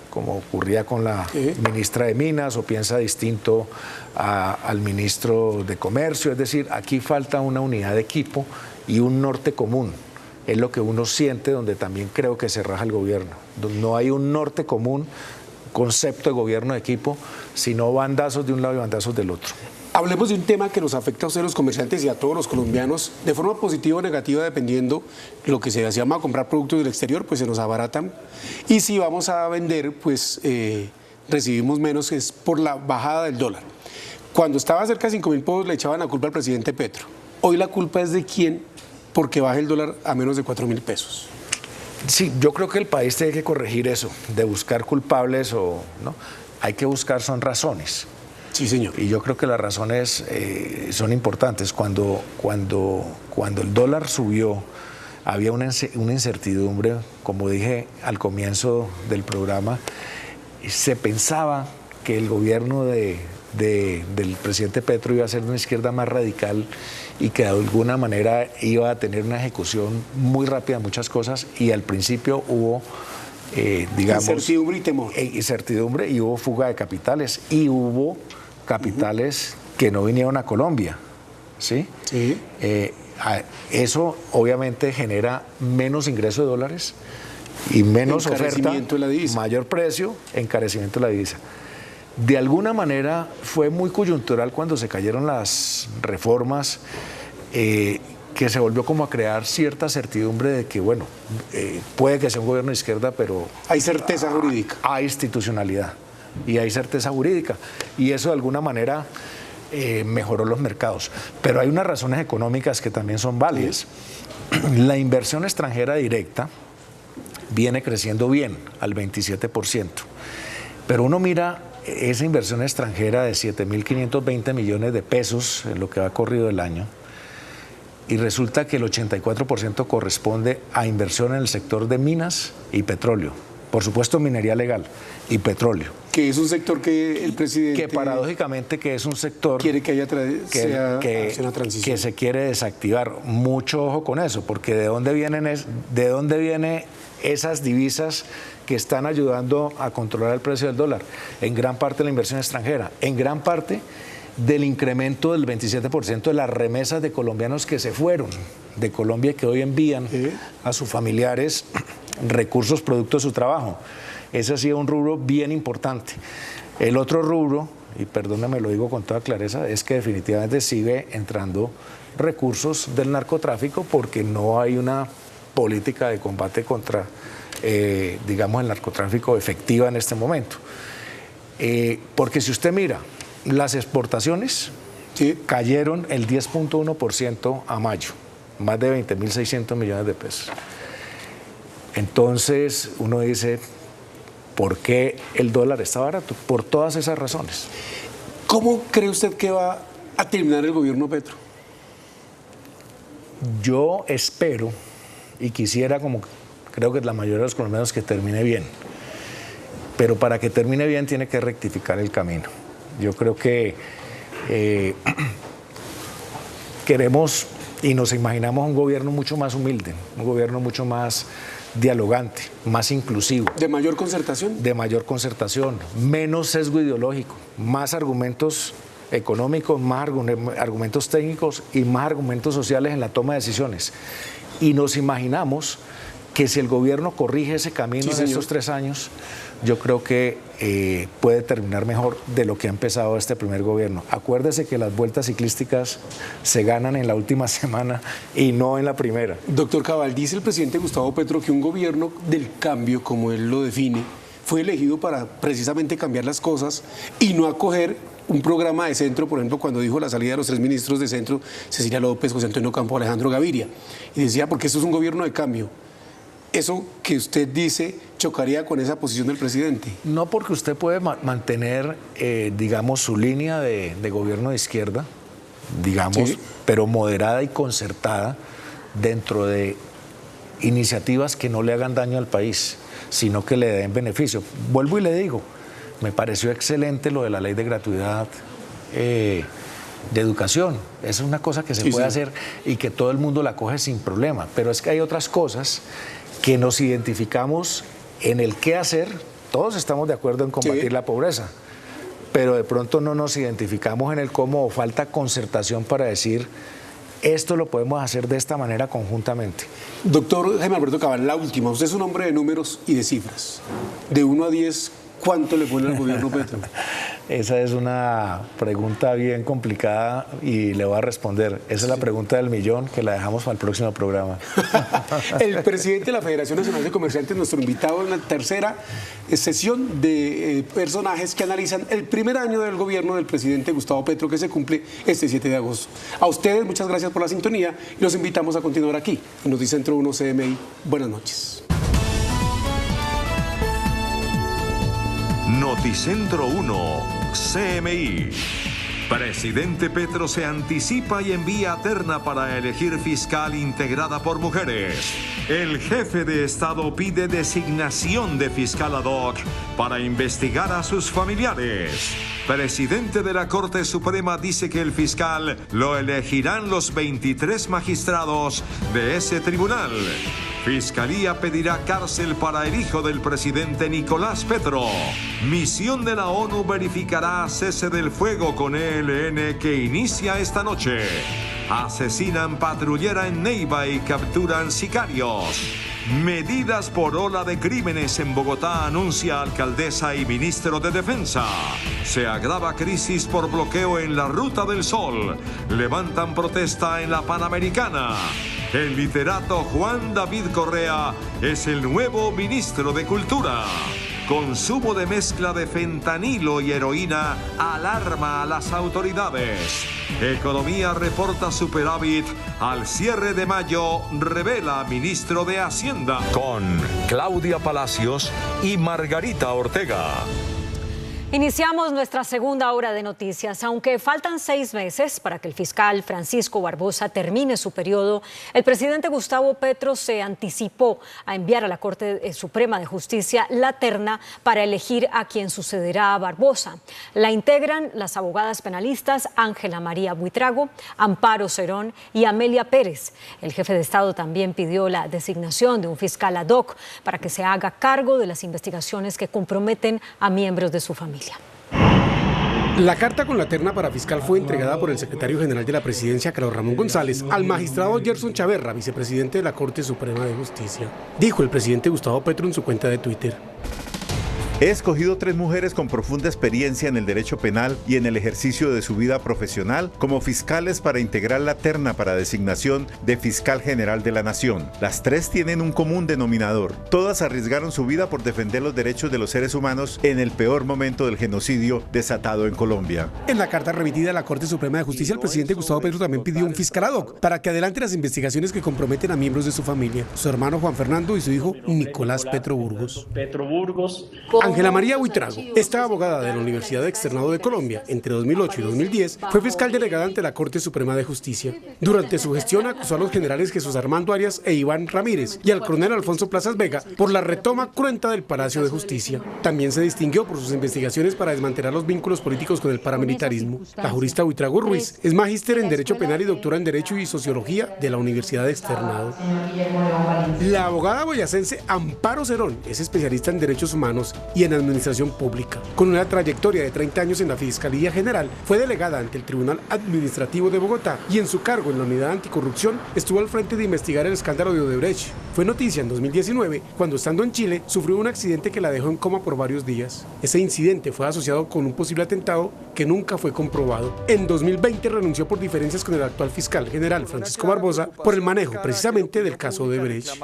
como ocurría con la ministra de Minas, o piensa distinto al ministro de Comercio. Es decir, aquí falta una unidad de equipo y un norte común. Es lo que uno siente, donde también creo que se raja el gobierno. No hay un norte común, concepto de gobierno de equipo, sino bandazos de un lado y bandazos del otro. Hablemos de un tema que nos afecta a ustedes los comerciantes y a todos los colombianos de forma positiva o negativa, dependiendo lo que se llama comprar productos del exterior, pues se nos abaratan. Y si vamos a vender, pues recibimos menos, es por la bajada del dólar. Cuando estaba cerca de 5.000 pesos le echaban la culpa al presidente Petro. Hoy la culpa es de quién, porque baje el dólar a menos de 4.000 pesos. Sí, yo creo que el país tiene que corregir eso, de buscar culpables o no. Hay que buscar son razones. Sí, señor. Y yo creo que las razones son importantes. Cuando el dólar subió, había una incertidumbre, como dije al comienzo del programa, se pensaba que el gobierno del presidente Petro iba a ser una izquierda más radical y que de alguna manera iba a tener una ejecución muy rápida de muchas cosas, y al principio hubo digamos, incertidumbre y temor. Incertidumbre, y hubo fuga de capitales, y hubo capitales que no vinieron a Colombia, ¿sí? Sí. Eso obviamente genera menos ingreso de dólares y menos oferta, de la divisa. Mayor precio, encarecimiento de la divisa. De alguna manera fue muy coyuntural cuando se cayeron las reformas, que se volvió como a crear cierta certidumbre de que, bueno, puede que sea un gobierno de izquierda, pero hay certeza jurídica. Hay institucionalidad y hay certeza jurídica, y eso de alguna manera mejoró los mercados. Pero hay unas razones económicas que también son válidas. La inversión extranjera directa viene creciendo bien, al 27%, Pero uno mira esa inversión extranjera de 7.520 millones de pesos en lo que va corrido el año, y resulta que el 84% corresponde a inversión en el sector de minas y petróleo. Por supuesto, minería legal y petróleo. Que es un sector que el presidente... Que paradójicamente que es un sector... Quiere que haya una transición. Que se quiere desactivar. Mucho ojo con eso, porque ¿de dónde vienen esas divisas que están ayudando a controlar el precio del dólar? En gran parte de la inversión extranjera, en gran parte del incremento del 27% de las remesas de colombianos que se fueron de Colombia y que hoy envían a sus familiares recursos producto de su trabajo. Ese ha sido un rubro bien importante. El otro rubro, y perdóname, lo digo con toda clareza, es que definitivamente sigue entrando recursos del narcotráfico porque no hay una política de combate contra, digamos, el narcotráfico efectiva en este momento. Porque si usted mira, las exportaciones cayeron el 10.1% a mayo, más de 20.600 millones de pesos. Entonces uno dice, ¿por qué el dólar está barato? Por todas esas razones. ¿Cómo cree usted que va a terminar el gobierno Petro? Yo espero y quisiera, como creo que la mayoría de los colombianos, que termine bien. Pero para que termine bien tiene que rectificar el camino. Yo creo que queremos y nos imaginamos un gobierno mucho más humilde, un gobierno mucho más dialogante, más inclusivo. ¿De mayor concertación? De mayor concertación, menos sesgo ideológico, más argumentos económicos, más argumentos técnicos y más argumentos sociales en la toma de decisiones. Y nos imaginamos que si el gobierno corrige ese camino en estos 3 años, yo creo que puede terminar mejor de lo que ha empezado este primer gobierno. Acuérdese que las vueltas ciclísticas se ganan en la última semana y no en la primera. Doctor Cabal, dice el presidente Gustavo Petro que un gobierno del cambio, como él lo define, fue elegido para precisamente cambiar las cosas y no acoger un programa de centro, por ejemplo, cuando dijo la salida de los 3 ministros de centro, Cecilia López, José Antonio Campo, Alejandro Gaviria, y decía, porque esto es un gobierno de cambio. ¿Eso que usted dice chocaría con esa posición del presidente? No, porque usted puede mantener, digamos, su línea de gobierno de izquierda, digamos, pero moderada y concertada dentro de iniciativas que no le hagan daño al país, sino que le den beneficio. Vuelvo y le digo, me pareció excelente lo de la ley de gratuidad de educación. Es una cosa que se puede hacer y que todo el mundo la coge sin problema, pero es que hay otras cosas que nos identificamos en el qué hacer. Todos estamos de acuerdo en combatir la pobreza, pero de pronto no nos identificamos en el cómo, o falta concertación para decir, esto lo podemos hacer de esta manera conjuntamente. Doctor Jaime Alberto Cabal, la última. Usted es un hombre de números y de cifras. De 1 a 10, ¿cuánto le pone al gobierno Petro? Esa es una pregunta bien complicada y le voy a responder. Esa es la pregunta del millón, que la dejamos para el próximo programa. El presidente de la Federación Nacional de Comerciantes, nuestro invitado en la tercera sesión de personajes que analizan el primer año del gobierno del presidente Gustavo Petro, que se cumple este 7 de agosto. A ustedes, muchas gracias por la sintonía y los invitamos a continuar aquí en Noticentro 1 CMI. Buenas noches. Noticentro 1 CMI. Presidente Petro se anticipa y envía terna para elegir fiscal integrada por mujeres. El jefe de Estado pide designación de fiscal ad hoc para investigar a sus familiares. Presidente de la Corte Suprema dice que el fiscal lo elegirán los 23 magistrados de ese tribunal. Fiscalía pedirá cárcel para el hijo del presidente Nicolás Petro. Misión de la ONU verificará cese del fuego con ELN que inicia esta noche. Asesinan patrullera en Neiva y capturan sicarios. Medidas por ola de crímenes en Bogotá, anuncia alcaldesa y ministro de Defensa. Se agrava crisis por bloqueo en la Ruta del Sol. Levantan protesta en la Panamericana. El literato Juan David Correa es el nuevo ministro de Cultura. Consumo de mezcla de fentanilo y heroína alarma a las autoridades. Economía reporta superávit al cierre de mayo, revela ministro de Hacienda. Con Claudia Palacios y Margarita Ortega. Iniciamos nuestra segunda hora de noticias. Aunque faltan 6 meses para que el fiscal Francisco Barbosa termine su periodo, el presidente Gustavo Petro se anticipó a enviar a la Corte Suprema de Justicia la terna para elegir a quien sucederá a Barbosa. La integran las abogadas penalistas Ángela María Buitrago, Amparo Cerón y Amelia Pérez. El jefe de Estado también pidió la designación de un fiscal ad hoc para que se haga cargo de las investigaciones que comprometen a miembros de su familia. La carta con la terna para fiscal fue entregada por el secretario general de la Presidencia, Carlos Ramón González, al magistrado Gerson Chaverra, vicepresidente de la Corte Suprema de Justicia. Dijo el presidente Gustavo Petro en su cuenta de Twitter: he escogido 3 mujeres con profunda experiencia en el derecho penal y en el ejercicio de su vida profesional como fiscales para integrar la terna para designación de fiscal general de la Nación. Las 3 tienen un común denominador. Todas arriesgaron su vida por defender los derechos de los seres humanos en el peor momento del genocidio desatado en Colombia. En la carta remitida a la Corte Suprema de Justicia, el presidente Gustavo Petro también pidió un fiscal ad hoc para que adelante las investigaciones que comprometen a miembros de su familia, su hermano Juan Fernando y su hijo Nicolás Petro Burgos. Ángela María Buitrago, esta abogada de la Universidad Externado de Colombia, entre 2008 y 2010, fue fiscal delegada ante la Corte Suprema de Justicia. Durante su gestión acusó a los generales Jesús Armando Arias e Iván Ramírez y al coronel Alfonso Plazas Vega por la retoma cruenta del Palacio de Justicia. También se distinguió por sus investigaciones para desmantelar los vínculos políticos con el paramilitarismo. La jurista Buitrago Ruiz es magíster en Derecho Penal y doctora en Derecho y Sociología de la Universidad Externado. La abogada boyacense Amparo Cerón es especialista en Derechos Humanos y en Administración Pública. Con una trayectoria de 30 años en la Fiscalía General, fue delegada ante el Tribunal Administrativo de Bogotá y en su cargo en la Unidad Anticorrupción estuvo al frente de investigar el escándalo de Odebrecht. Fue noticia en 2019 cuando, estando en Chile, sufrió un accidente que la dejó en coma por varios días. Ese incidente fue asociado con un posible atentado que nunca fue comprobado. En 2020 renunció por diferencias con el actual fiscal general Francisco Barbosa por el manejo precisamente del caso Odebrecht.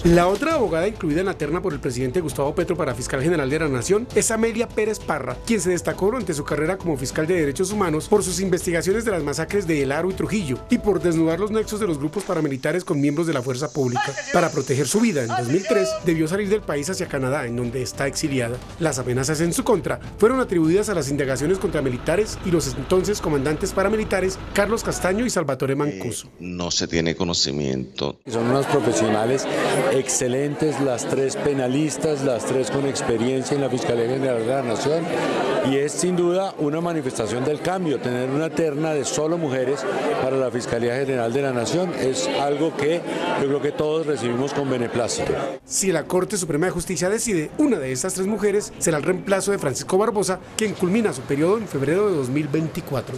La otra abogada incluida en la terna por el presidente Gustavo Petro para fiscal general de la Nación es Amelia Pérez Parra, quien se destacó durante su carrera como fiscal de derechos humanos por sus investigaciones de las masacres de El Aro y Trujillo y por desnudar los nexos de los grupos paramilitares con miembros de la fuerza pública. Para proteger su vida, en 2003 debió salir del país hacia Canadá, en donde está exiliada. Las amenazas en su contra fueron atribuidas a las indagaciones contra militares y los entonces comandantes paramilitares Carlos Castaño y Salvatore Mancuso. No se tiene conocimiento. Son unos profesionales excelentes, las 3 penalistas, las 3 con experiencia en la Fiscalía General de la Nación, y es sin duda una manifestación del cambio. Tener una terna de solo mujeres para la Fiscalía General de la Nación es algo que yo creo que todos recibimos con beneplácito. Si la Corte Suprema de Justicia decide, una de estas 3 mujeres será el reemplazo de Francisco Barbosa, quien culmina su periodo en febrero de 2024.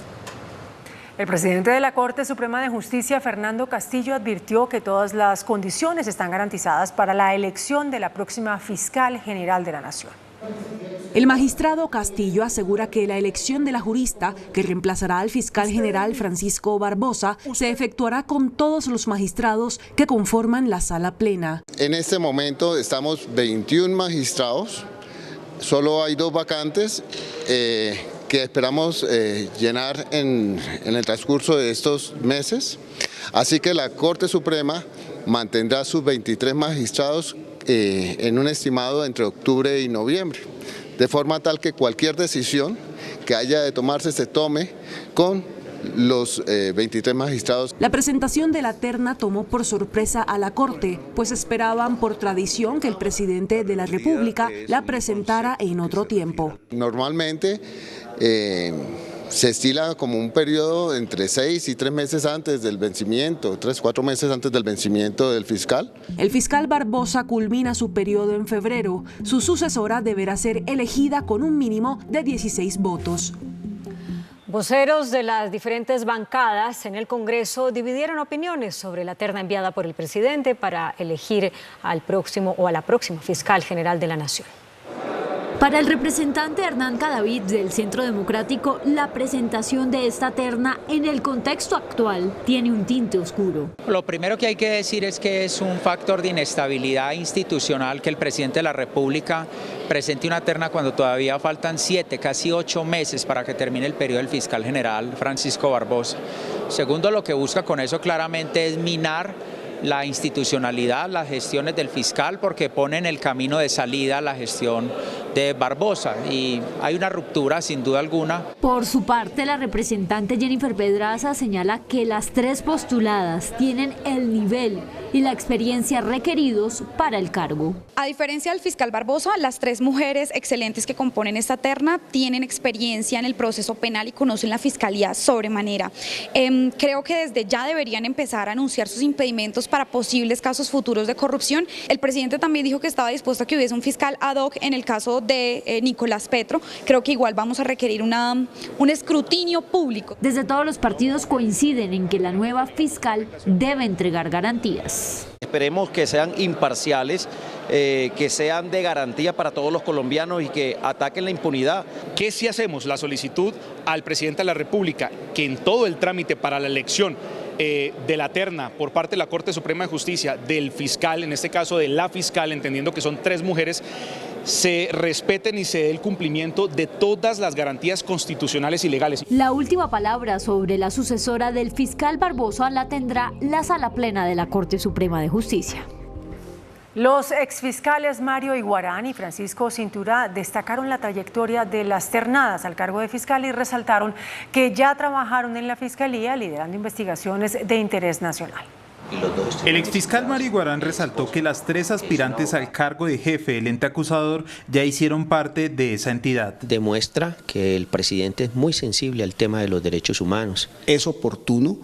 El presidente de la Corte Suprema de Justicia, Fernando Castillo, advirtió que todas las condiciones están garantizadas para la elección de la próxima fiscal general de la Nación. El magistrado Castillo asegura que la elección de la jurista que reemplazará al fiscal general Francisco Barbosa se efectuará con todos los magistrados que conforman la sala plena. En este momento estamos 21 magistrados, solo hay 2 vacantes que esperamos llenar en el transcurso de estos meses. Así que la Corte Suprema mantendrá sus 23 magistrados en un estimado entre octubre y noviembre, de forma tal que cualquier decisión que haya de tomarse se tome con los 23 magistrados. La presentación de la terna tomó por sorpresa a la Corte, pues esperaban por tradición que el presidente de la República la presentara en otro tiempo. Normalmente se estila como un periodo entre 6 y 3 meses antes del vencimiento, 3-4 meses antes del vencimiento del fiscal. El fiscal Barbosa culmina su periodo en febrero. Su sucesora deberá ser elegida con un mínimo de 16 votos. Voceros de las diferentes bancadas en el Congreso dividieron opiniones sobre la terna enviada por el presidente para elegir al próximo o a la próxima fiscal general de la Nación. Para el representante Hernán Cadavid del Centro Democrático, la presentación de esta terna en el contexto actual tiene un tinte oscuro. Lo primero que hay que decir es que es un factor de inestabilidad institucional que el presidente de la República presente una terna cuando todavía faltan 7, casi 8 meses para que termine el periodo del fiscal general Francisco Barbosa. Segundo, lo que busca con eso claramente es minar la institucionalidad, las gestiones del fiscal, porque pone en el camino de salida la gestión de Barbosa, y hay una ruptura sin duda alguna. Por su parte, la representante Jennifer Pedraza señala que las tres postuladas tienen el nivel y la experiencia requeridos para el cargo. A diferencia del fiscal Barbosa, las tres mujeres excelentes que componen esta terna tienen experiencia en el proceso penal y conocen la fiscalía sobremanera. Creo que desde ya deberían empezar a anunciar sus impedimentos para posibles casos futuros de corrupción. El presidente también dijo que estaba dispuesto a que hubiese un fiscal ad hoc en el caso de Nicolás Petro. Creo que igual vamos a requerir un escrutinio público. Desde todos los partidos coinciden en que la nueva fiscal debe entregar garantías. Esperemos que sean imparciales, que sean de garantía para todos los colombianos y que ataquen la impunidad. ¿Qué si hacemos la solicitud al presidente de la República que en todo el trámite para la elección de la terna por parte de la Corte Suprema de Justicia, del fiscal, en este caso de la fiscal, entendiendo que son tres mujeres, se respeten y se dé el cumplimiento de todas las garantías constitucionales y legales? La última palabra sobre la sucesora del fiscal Barbosa la tendrá la Sala Plena de la Corte Suprema de Justicia. Los exfiscales Mario Iguarán y Francisco Cintura destacaron la trayectoria de las ternadas al cargo de fiscal y resaltaron que ya trabajaron en la Fiscalía liderando investigaciones de interés nacional. El exfiscal Mario Iguarán resaltó que las tres aspirantes al cargo de jefe del ente acusador ya hicieron parte de esa entidad. Demuestra que el presidente es muy sensible al tema de los derechos humanos. Es oportuno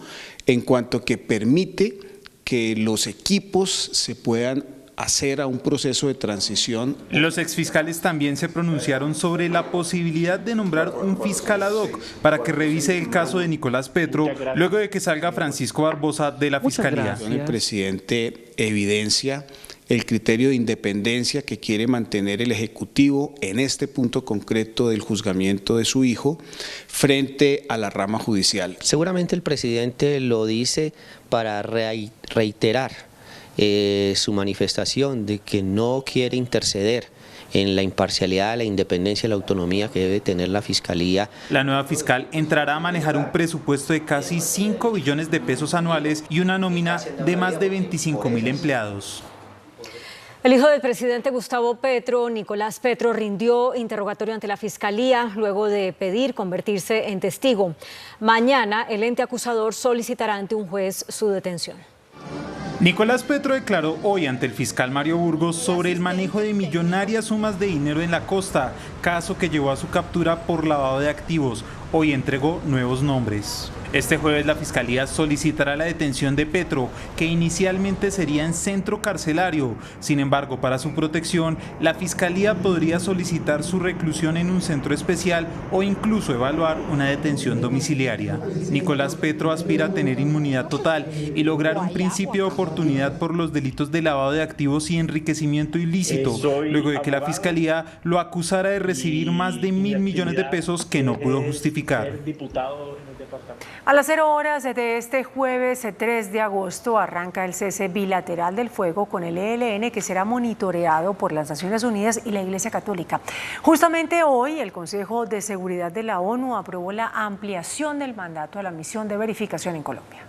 en cuanto que permite que los equipos se puedan hacer a un proceso de transición. Los exfiscales también se pronunciaron sobre la posibilidad de nombrar un fiscal ad hoc para que revise el caso de Nicolás Petro luego de que salga Francisco Barbosa de la Fiscalía. El presidente evidencia el criterio de independencia que quiere mantener el Ejecutivo en este punto concreto del juzgamiento de su hijo frente a la rama judicial. Seguramente el presidente lo dice para reiterar su manifestación de que no quiere interceder en la imparcialidad, la independencia y la autonomía que debe tener la Fiscalía. La nueva fiscal entrará a manejar un presupuesto de casi 5 billones de pesos anuales y una nómina de más de 25.000 empleados. El hijo del presidente Gustavo Petro, Nicolás Petro, rindió interrogatorio ante la Fiscalía luego de pedir convertirse en testigo. Mañana el ente acusador solicitará ante un juez su detención. Nicolás Petro declaró hoy ante el fiscal Mario Burgos sobre el manejo de millonarias sumas de dinero en la costa, caso que llevó a su captura por lavado de activos. Hoy entregó nuevos nombres. Este jueves la Fiscalía solicitará la detención de Petro, que inicialmente sería en centro carcelario. Sin embargo, para su protección, la Fiscalía podría solicitar su reclusión en un centro especial o incluso evaluar una detención domiciliaria. Nicolás Petro aspira a tener inmunidad total y lograr un principio de oportunidad por los delitos de lavado de activos y enriquecimiento ilícito, luego de que la Fiscalía lo acusara de recibir más de 1.000 millones de pesos que no pudo justificar. A las 0 horas de este jueves 3 de agosto arranca el cese bilateral del fuego con el ELN, que será monitoreado por las Naciones Unidas y la Iglesia Católica. Justamente hoy el Consejo de Seguridad de la ONU aprobó la ampliación del mandato a la misión de verificación en Colombia.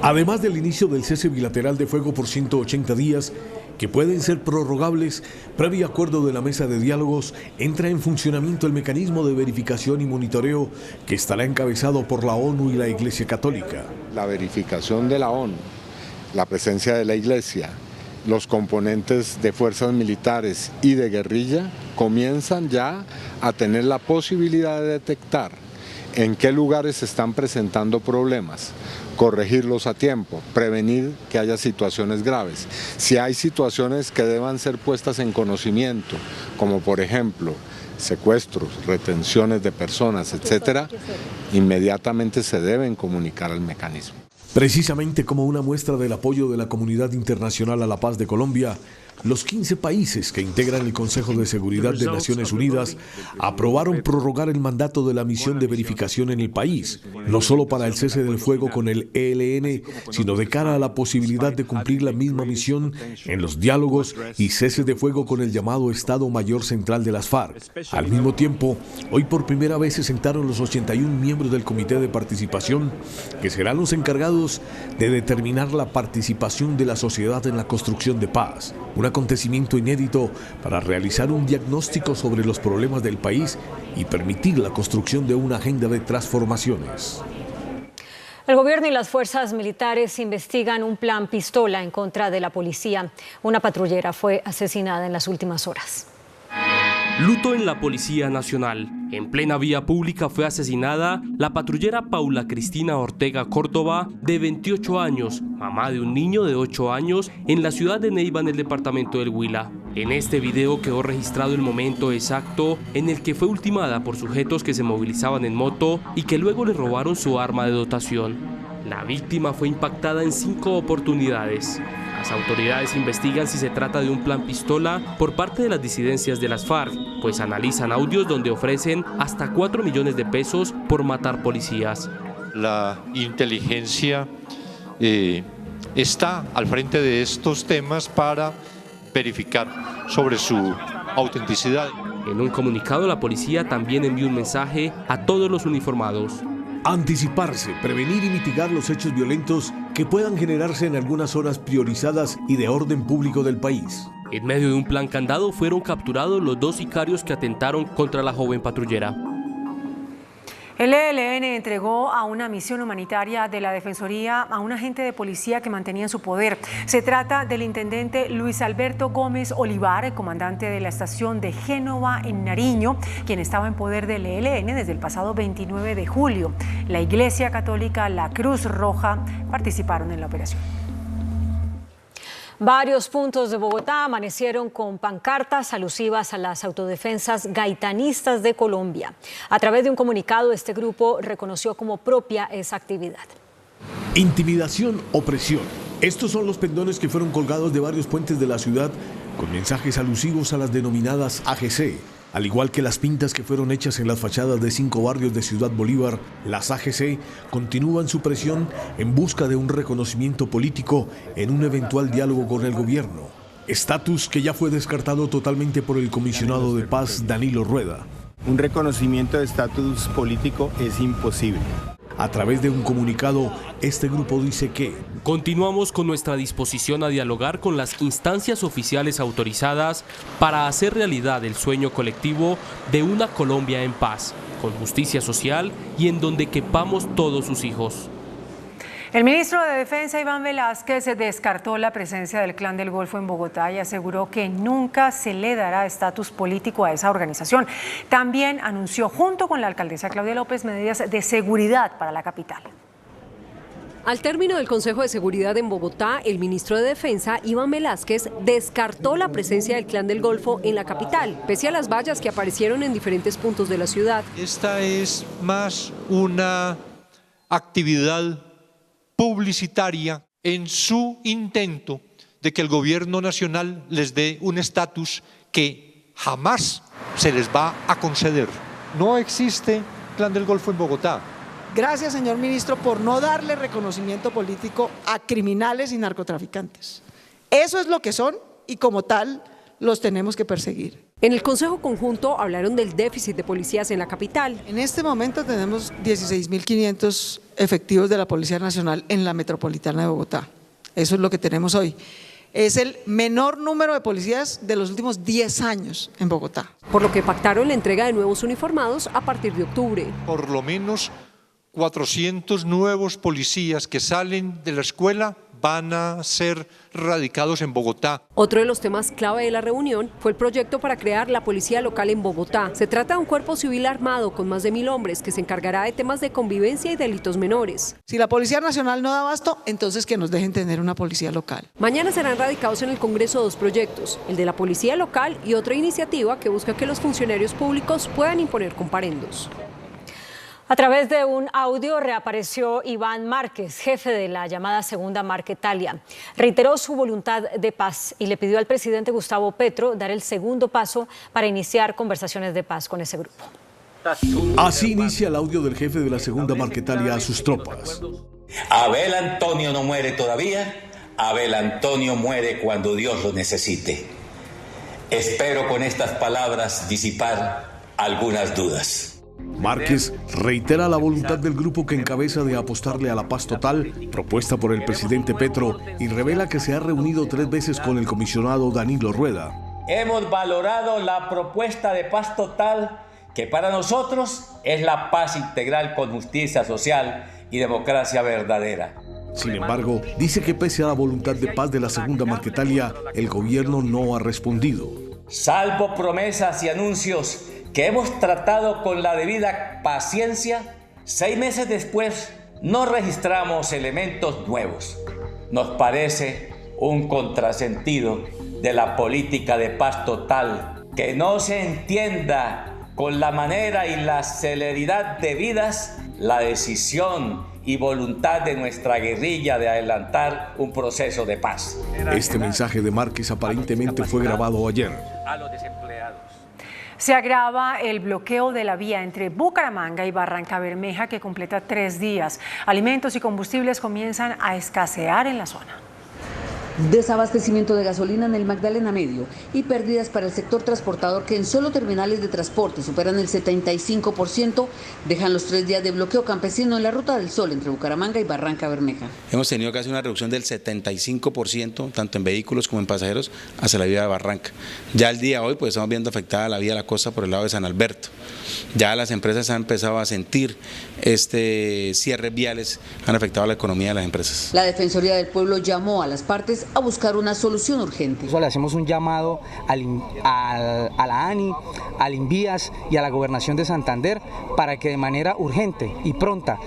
Además del inicio del cese bilateral de fuego por 180 días, que pueden ser prorrogables, previo acuerdo de la mesa de diálogos, entra en funcionamiento el mecanismo de verificación y monitoreo que estará encabezado por la ONU y la Iglesia Católica. La verificación de la ONU, la presencia de la Iglesia, los componentes de fuerzas militares y de guerrilla comienzan ya a tener la posibilidad de detectar en qué lugares se están presentando problemas, corregirlos a tiempo, prevenir que haya situaciones graves. Si hay situaciones que deban ser puestas en conocimiento, como por ejemplo secuestros, retenciones de personas, etcétera, inmediatamente se deben comunicar al mecanismo. Precisamente como una muestra del apoyo de la comunidad internacional a la paz de Colombia, los 15 países que integran el Consejo de Seguridad de Naciones Unidas aprobaron prorrogar el mandato de la misión de verificación en el país, no solo para el cese del fuego con el ELN, sino de cara a la posibilidad de cumplir la misma misión en los diálogos y cese de fuego con el llamado Estado Mayor Central de las FARC. Al mismo tiempo, hoy por primera vez se sentaron los 81 miembros del Comité de Participación, que serán los encargados de determinar la participación de la sociedad en la construcción de paz. Una acontecimiento inédito para realizar un diagnóstico sobre los problemas del país y permitir la construcción de una agenda de transformaciones. El gobierno y las fuerzas militares investigan un plan pistola en contra de la policía. Una patrullera fue asesinada en las últimas horas. Luto en la Policía Nacional. En plena vía pública fue asesinada la patrullera Paula Cristina Ortega Córdoba, de 28 años, mamá de un niño de 8 años, en la ciudad de Neiva, en el departamento del Huila. En este video quedó registrado el momento exacto en el que fue ultimada por sujetos que se movilizaban en moto y que luego le robaron su arma de dotación. La víctima fue impactada en 5 oportunidades. Las autoridades investigan si se trata de un plan pistola por parte de las disidencias de las FARC, pues analizan audios donde ofrecen hasta 4 millones de pesos por matar policías. La inteligencia está al frente de estos temas para verificar sobre su autenticidad. En un comunicado, la policía también envió un mensaje a todos los uniformados. Anticiparse, prevenir y mitigar los hechos violentos que puedan generarse en algunas zonas priorizadas y de orden público del país. En medio de un plan candado fueron capturados los 2 sicarios que atentaron contra la joven patrullera. El ELN entregó a una misión humanitaria de la Defensoría a un agente de policía que mantenía en su poder. Se trata del intendente Luis Alberto Gómez Olivar, comandante de la estación de Génova en Nariño, quien estaba en poder del ELN desde el pasado 29 de julio. La Iglesia Católica, la Cruz Roja participaron en la operación. Varios puntos de Bogotá amanecieron con pancartas alusivas a las autodefensas gaitanistas de Colombia. A través de un comunicado, este grupo reconoció como propia esa actividad. Intimidación, opresión. Estos son los pendones que fueron colgados de varios puentes de la ciudad con mensajes alusivos a las denominadas AGC. Al igual que las pintas que fueron hechas en las fachadas de 5 barrios de Ciudad Bolívar, las AGC continúan su presión en busca de un reconocimiento político en un eventual diálogo con el gobierno. Estatus que ya fue descartado totalmente por el comisionado de paz Danilo Rueda. Un reconocimiento de estatus político es imposible. A través de un comunicado, este grupo dice que continuamos con nuestra disposición a dialogar con las instancias oficiales autorizadas para hacer realidad el sueño colectivo de una Colombia en paz, con justicia social y en donde quepamos todos sus hijos. El ministro de Defensa, Iván Velásquez, descartó la presencia del Clan del Golfo en Bogotá y aseguró que nunca se le dará estatus político a esa organización. También anunció, junto con la alcaldesa Claudia López, medidas de seguridad para la capital. Al término del Consejo de Seguridad en Bogotá, el ministro de Defensa, Iván Velásquez, descartó la presencia del Clan del Golfo en la capital, pese a las vallas que aparecieron en diferentes puntos de la ciudad. Esta es más una actividad publicitaria en su intento de que el gobierno nacional les dé un estatus que jamás se les va a conceder. No existe Clan del Golfo en Bogotá. Gracias, señor ministro, por no darle reconocimiento político a criminales y narcotraficantes. Eso es lo que son y como tal los tenemos que perseguir. En el Consejo Conjunto hablaron del déficit de policías en la capital. En este momento tenemos 16.500 efectivos de la Policía Nacional en la metropolitana de Bogotá. Eso es lo que tenemos hoy. Es el menor número de policías de los últimos 10 años en Bogotá. Por lo que pactaron la entrega de nuevos uniformados a partir de octubre. Por lo menos 400 nuevos policías que salen de la escuela van a ser radicados en Bogotá. Otro de los temas clave de la reunión fue el proyecto para crear la policía local en Bogotá. Se trata de un cuerpo civil armado con más de 1.000 hombres que se encargará de temas de convivencia y delitos menores. Si la Policía Nacional no da abasto, entonces que nos dejen tener una policía local. Mañana serán radicados en el Congreso 2 proyectos, el de la policía local y otra iniciativa que busca que los funcionarios públicos puedan imponer comparendos. A través de un audio reapareció Iván Márquez, jefe de la llamada Segunda Marquetalia. Reiteró su voluntad de paz y le pidió al presidente Gustavo Petro dar el segundo paso para iniciar conversaciones de paz con ese grupo. Así inicia el audio del jefe de la Segunda Marquetalia a sus tropas. Abel Antonio no muere todavía, Abel Antonio muere cuando Dios lo necesite. Espero con estas palabras disipar algunas dudas. Márquez reitera la voluntad del grupo que encabeza de apostarle a la paz total, propuesta por el presidente Petro, y revela que se ha reunido 3 veces con el comisionado Danilo Rueda. Hemos valorado la propuesta de paz total, que para nosotros es la paz integral con justicia social y democracia verdadera. Sin embargo, dice que pese a la voluntad de paz de la segunda Marquetalia, el gobierno no ha respondido. Salvo promesas y anuncios que hemos tratado con la debida paciencia, 6 meses después no registramos elementos nuevos. Nos parece un contrasentido de la política de paz total, que no se entienda con la manera y la celeridad debidas la decisión y voluntad de nuestra guerrilla de adelantar un proceso de paz. Este mensaje de Márquez aparentemente fue grabado ayer. Se agrava el bloqueo de la vía entre Bucaramanga y Barrancabermeja, que completa 3 días. Alimentos y combustibles comienzan a escasear en la zona. Desabastecimiento de gasolina en el Magdalena Medio y pérdidas para el sector transportador, que en solo terminales de transporte superan el 75%, dejan los 3 días de bloqueo campesino en la Ruta del Sol entre Bucaramanga y Barrancabermeja. Hemos tenido casi una reducción del 75%, tanto en vehículos como en pasajeros, hacia la vía de Barranca. Ya el día de hoy pues estamos viendo afectada la vía de la costa por el lado de San Alberto. Ya las empresas han empezado a sentir cierres viales, han afectado a la economía de las empresas. La Defensoría del Pueblo llamó a las partes a buscar una solución urgente. Le hacemos un llamado a la ANI, al INVIAS y a la Gobernación de Santander para que de manera urgente y pronta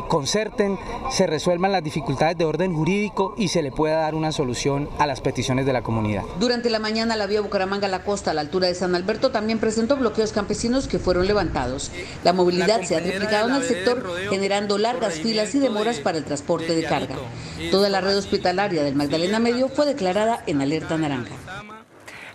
concerten, se resuelvan las dificultades de orden jurídico y se le pueda dar una solución a las peticiones de la comunidad. Durante la mañana, la vía Bucaramanga-La Costa a la altura de San Alberto también presentó bloqueos campesinos que fueron levantados. La movilidad se ha triplicado en el sector, generando largas filas y demoras para el transporte de carga. Toda la red hospitalaria del Magdalena Medio fue declarada en alerta naranja.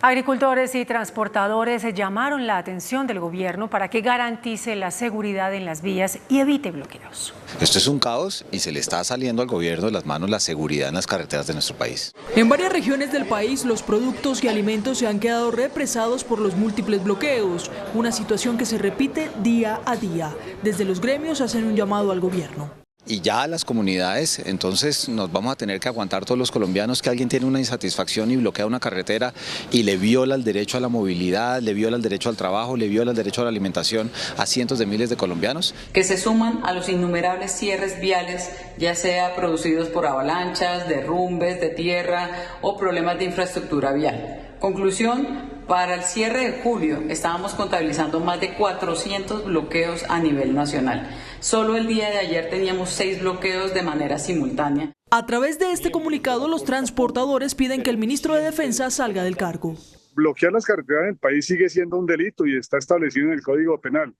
Agricultores y transportadores llamaron la atención del gobierno para que garantice la seguridad en las vías y evite bloqueos. Esto es un caos y se le está saliendo al gobierno de las manos la seguridad en las carreteras de nuestro país. En varias regiones del país, los productos y alimentos se han quedado represados por los múltiples bloqueos, una situación que se repite día a día. Desde los gremios hacen un llamado al gobierno. Y ya las comunidades, entonces nos vamos a tener que aguantar todos los colombianos que alguien tiene una insatisfacción y bloquea una carretera y le viola el derecho a la movilidad, le viola el derecho al trabajo, le viola el derecho a la alimentación a cientos de miles de colombianos. Que se suman a los innumerables cierres viales, ya sea producidos por avalanchas, derrumbes de tierra o problemas de infraestructura vial. Conclusión. Para el cierre de julio estábamos contabilizando más de 400 bloqueos a nivel nacional. Solo el día de ayer teníamos 6 bloqueos de manera simultánea. A través de este comunicado, los transportadores piden que el ministro de Defensa salga del cargo. Bloquear las carreteras del país sigue siendo un delito y está establecido en el Código Penal.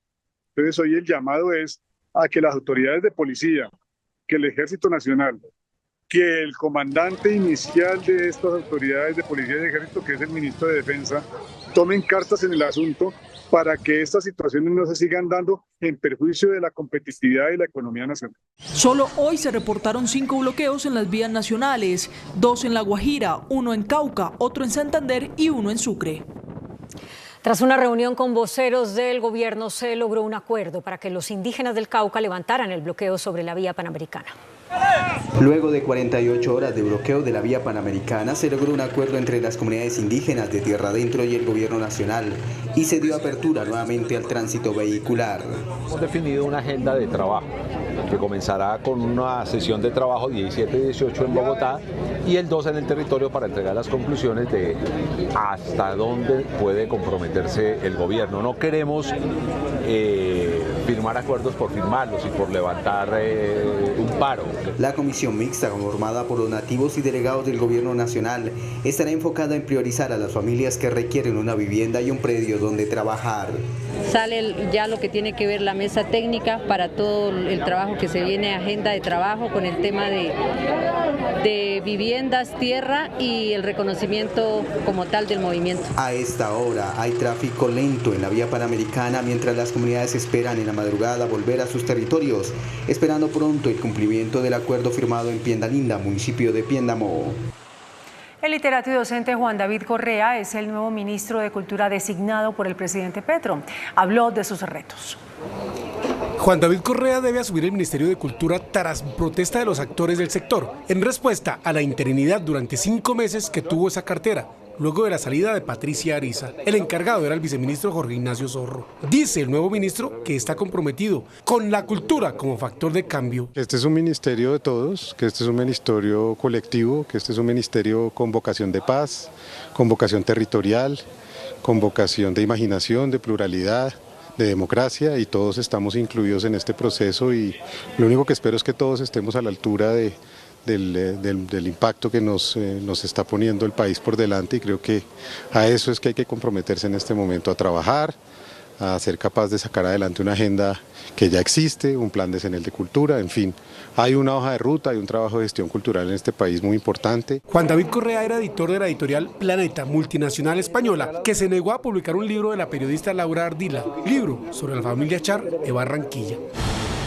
Entonces hoy el llamado es a que las autoridades de policía, que el Ejército Nacional, que el comandante inicial de estas autoridades de policía y de ejército, que es el ministro de Defensa, tomen cartas en el asunto para que estas situaciones no se sigan dando en perjuicio de la competitividad y la economía nacional. Solo hoy se reportaron 5 bloqueos en las vías nacionales, 2 en La Guajira, 1 en Cauca, otro en Santander y 1 en Sucre. Tras una reunión con voceros del gobierno, se logró un acuerdo para que los indígenas del Cauca levantaran el bloqueo sobre la vía panamericana. Luego de 48 horas de bloqueo de la vía panamericana, se logró un acuerdo entre las comunidades indígenas de Tierra Adentro y el gobierno nacional y se dio apertura nuevamente al tránsito vehicular. Hemos definido una agenda de trabajo que comenzará con una sesión de trabajo 17 y 18 en Bogotá y el 2 en el territorio para entregar las conclusiones de hasta dónde puede comprometerse el gobierno. No queremos firmar acuerdos por firmarlos y por levantar un paro. La comisión mixta, conformada por los nativos y delegados del gobierno nacional, estará enfocada en priorizar a las familias que requieren una vivienda y un predio donde trabajar. Sale ya lo que tiene que ver la mesa técnica para todo el trabajo que se viene, agenda de trabajo con el tema de viviendas, tierra y el reconocimiento como tal del movimiento. A esta hora hay tráfico lento en la vía panamericana mientras las comunidades esperan en la madrugada volver a sus territorios, esperando pronto el cumplimiento del acuerdo firmado en Piendalinda, municipio de Piendamó. El literato y docente Juan David Correa es el nuevo ministro de Cultura designado por el presidente Petro. Habló de sus retos. Juan David Correa debe asumir el Ministerio de Cultura tras protesta de los actores del sector, en respuesta a la interinidad durante 5 meses que tuvo esa cartera, luego de la salida de Patricia Ariza. El encargado era el viceministro Jorge Ignacio Zorro. Dice el nuevo ministro que está comprometido con la cultura como factor de cambio. Este es un ministerio de todos, que este es un ministerio colectivo, que este es un ministerio con vocación de paz, con vocación territorial, con vocación de imaginación, de pluralidad, de democracia, y todos estamos incluidos en este proceso, y lo único que espero es que todos estemos a la altura del impacto que nos está poniendo el país por delante, y creo que a eso es que hay que comprometerse en este momento, a trabajar, a ser capaz de sacar adelante una agenda que ya existe, un plan decenal de cultura, en fin. Hay una hoja de ruta, hay un trabajo de gestión cultural en este país muy importante. Juan David Correa era editor de la editorial Planeta, multinacional española, que se negó a publicar un libro de la periodista Laura Ardila, libro sobre la familia Char de Barranquilla.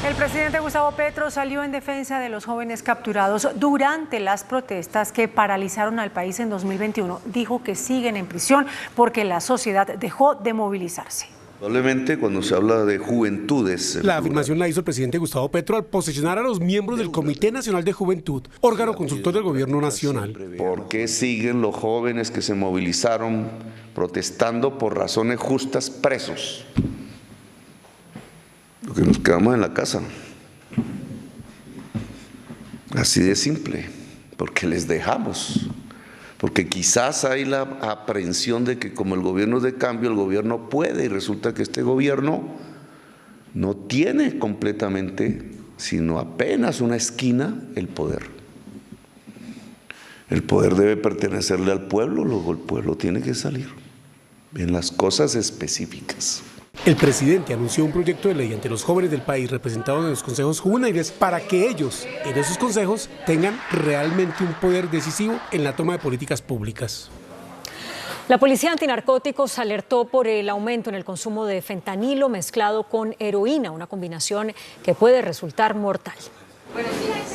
El presidente Gustavo Petro salió en defensa de los jóvenes capturados durante las protestas que paralizaron al país en 2021. Dijo que siguen en prisión porque la sociedad dejó de movilizarse. Probablemente cuando se habla de juventudes. La afirmación la hizo el presidente Gustavo Petro al posesionar a los miembros del Comité Nacional de Juventud, órgano consultor del gobierno nacional. ¿Por qué siguen los jóvenes que se movilizaron protestando por razones justas presos? Porque nos quedamos en la casa. Así de simple, porque les dejamos. Porque quizás hay la aprehensión de que como el gobierno es de cambio, el gobierno puede, y resulta que este gobierno no tiene completamente, sino apenas una esquina, el poder. El poder debe pertenecerle al pueblo, luego el pueblo tiene que salir en las cosas específicas. El presidente anunció un proyecto de ley ante los jóvenes del país representados en los consejos juveniles para que ellos, en esos consejos, tengan realmente un poder decisivo en la toma de políticas públicas. La policía antinarcóticos alertó por el aumento en el consumo de fentanilo mezclado con heroína, una combinación que puede resultar mortal.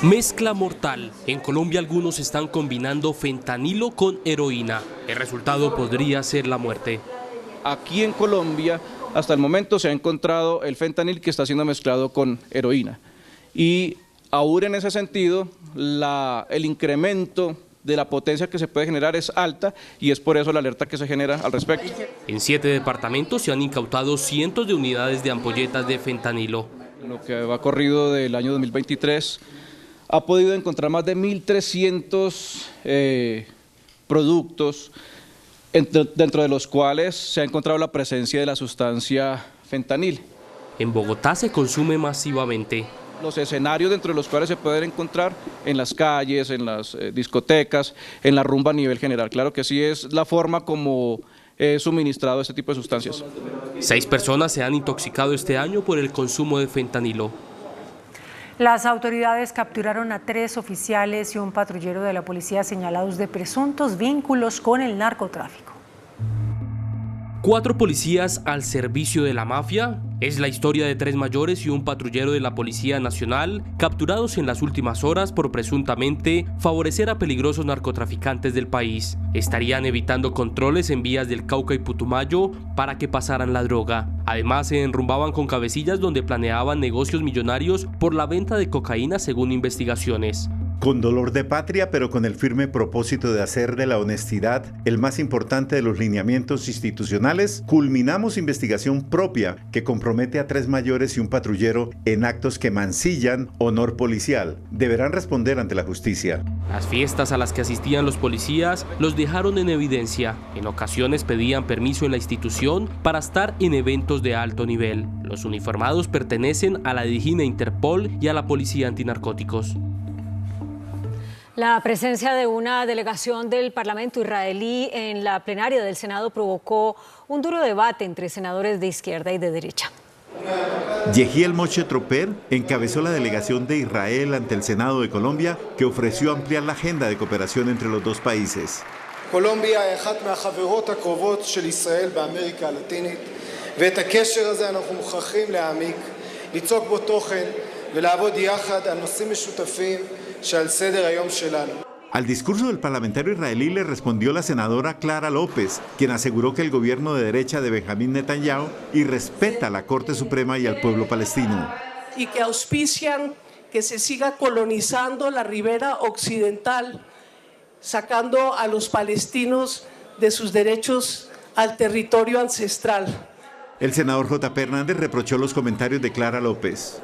Mezcla mortal. En Colombia algunos están combinando fentanilo con heroína. El resultado podría ser la muerte. Aquí en Colombia, hasta el momento se ha encontrado el fentanil que está siendo mezclado con heroína. Y aún en ese sentido, el incremento de la potencia que se puede generar es alta, y es por eso la alerta que se genera al respecto. En 7 departamentos se han incautado cientos de unidades de ampolletas de fentanilo. En lo que va corrido del año 2023, ha podido encontrar más de 1.300 productos, dentro de los cuales se ha encontrado la presencia de la sustancia fentanil. En Bogotá se consume masivamente. Los escenarios dentro de los cuales se pueden encontrar en las calles, en las discotecas, en la rumba a nivel general. Claro que sí, es la forma como he suministrado este tipo de sustancias. 6 personas se han intoxicado este año por el consumo de fentanilo. Las autoridades capturaron a 3 oficiales y un patrullero de la policía señalados de presuntos vínculos con el narcotráfico. 4 policías al servicio de la mafia. Es la historia de 3 mayores y un patrullero de la Policía Nacional capturados en las últimas horas por presuntamente favorecer a peligrosos narcotraficantes del país. Estarían evitando controles en vías del Cauca y Putumayo para que pasaran la droga. Además, se enrumbaban con cabecillas donde planeaban negocios millonarios por la venta de cocaína, según investigaciones. Con dolor de patria, pero con el firme propósito de hacer de la honestidad el más importante de los lineamientos institucionales, culminamos investigación propia que compromete a 3 mayores y un patrullero en actos que mancillan honor policial. Deberán responder ante la justicia. Las fiestas a las que asistían los policías los dejaron en evidencia. En ocasiones pedían permiso en la institución para estar en eventos de alto nivel. Los uniformados pertenecen a la DIJÍN, Interpol y a la Policía Antinarcóticos. La presencia de una delegación del Parlamento israelí en la plenaria del Senado provocó un duro debate entre senadores de izquierda y de derecha. Yehiel Moshe Troper encabezó la delegación de Israel ante el Senado de Colombia, que ofreció ampliar la agenda de cooperación entre los 2 países. Colombia es una de las חברות הקרובות של ישראל באמריקה הלטינית, ואת הקשר הזה אנחנו מוכרחים להעמיק, ליצוק בו תוכן ולעבוד יחד על נושאים משותפים שעל סדר היום שלנו. Al discurso del parlamentario israelí le respondió la senadora Clara López, quien aseguró que el gobierno de derecha de Benjamín Netanyahu irrespeta a la Corte Suprema y al pueblo palestino. Y que auspician que se siga colonizando la ribera occidental, sacando a los palestinos de sus derechos al territorio ancestral. El senador J.P. Hernández reprochó los comentarios de Clara López.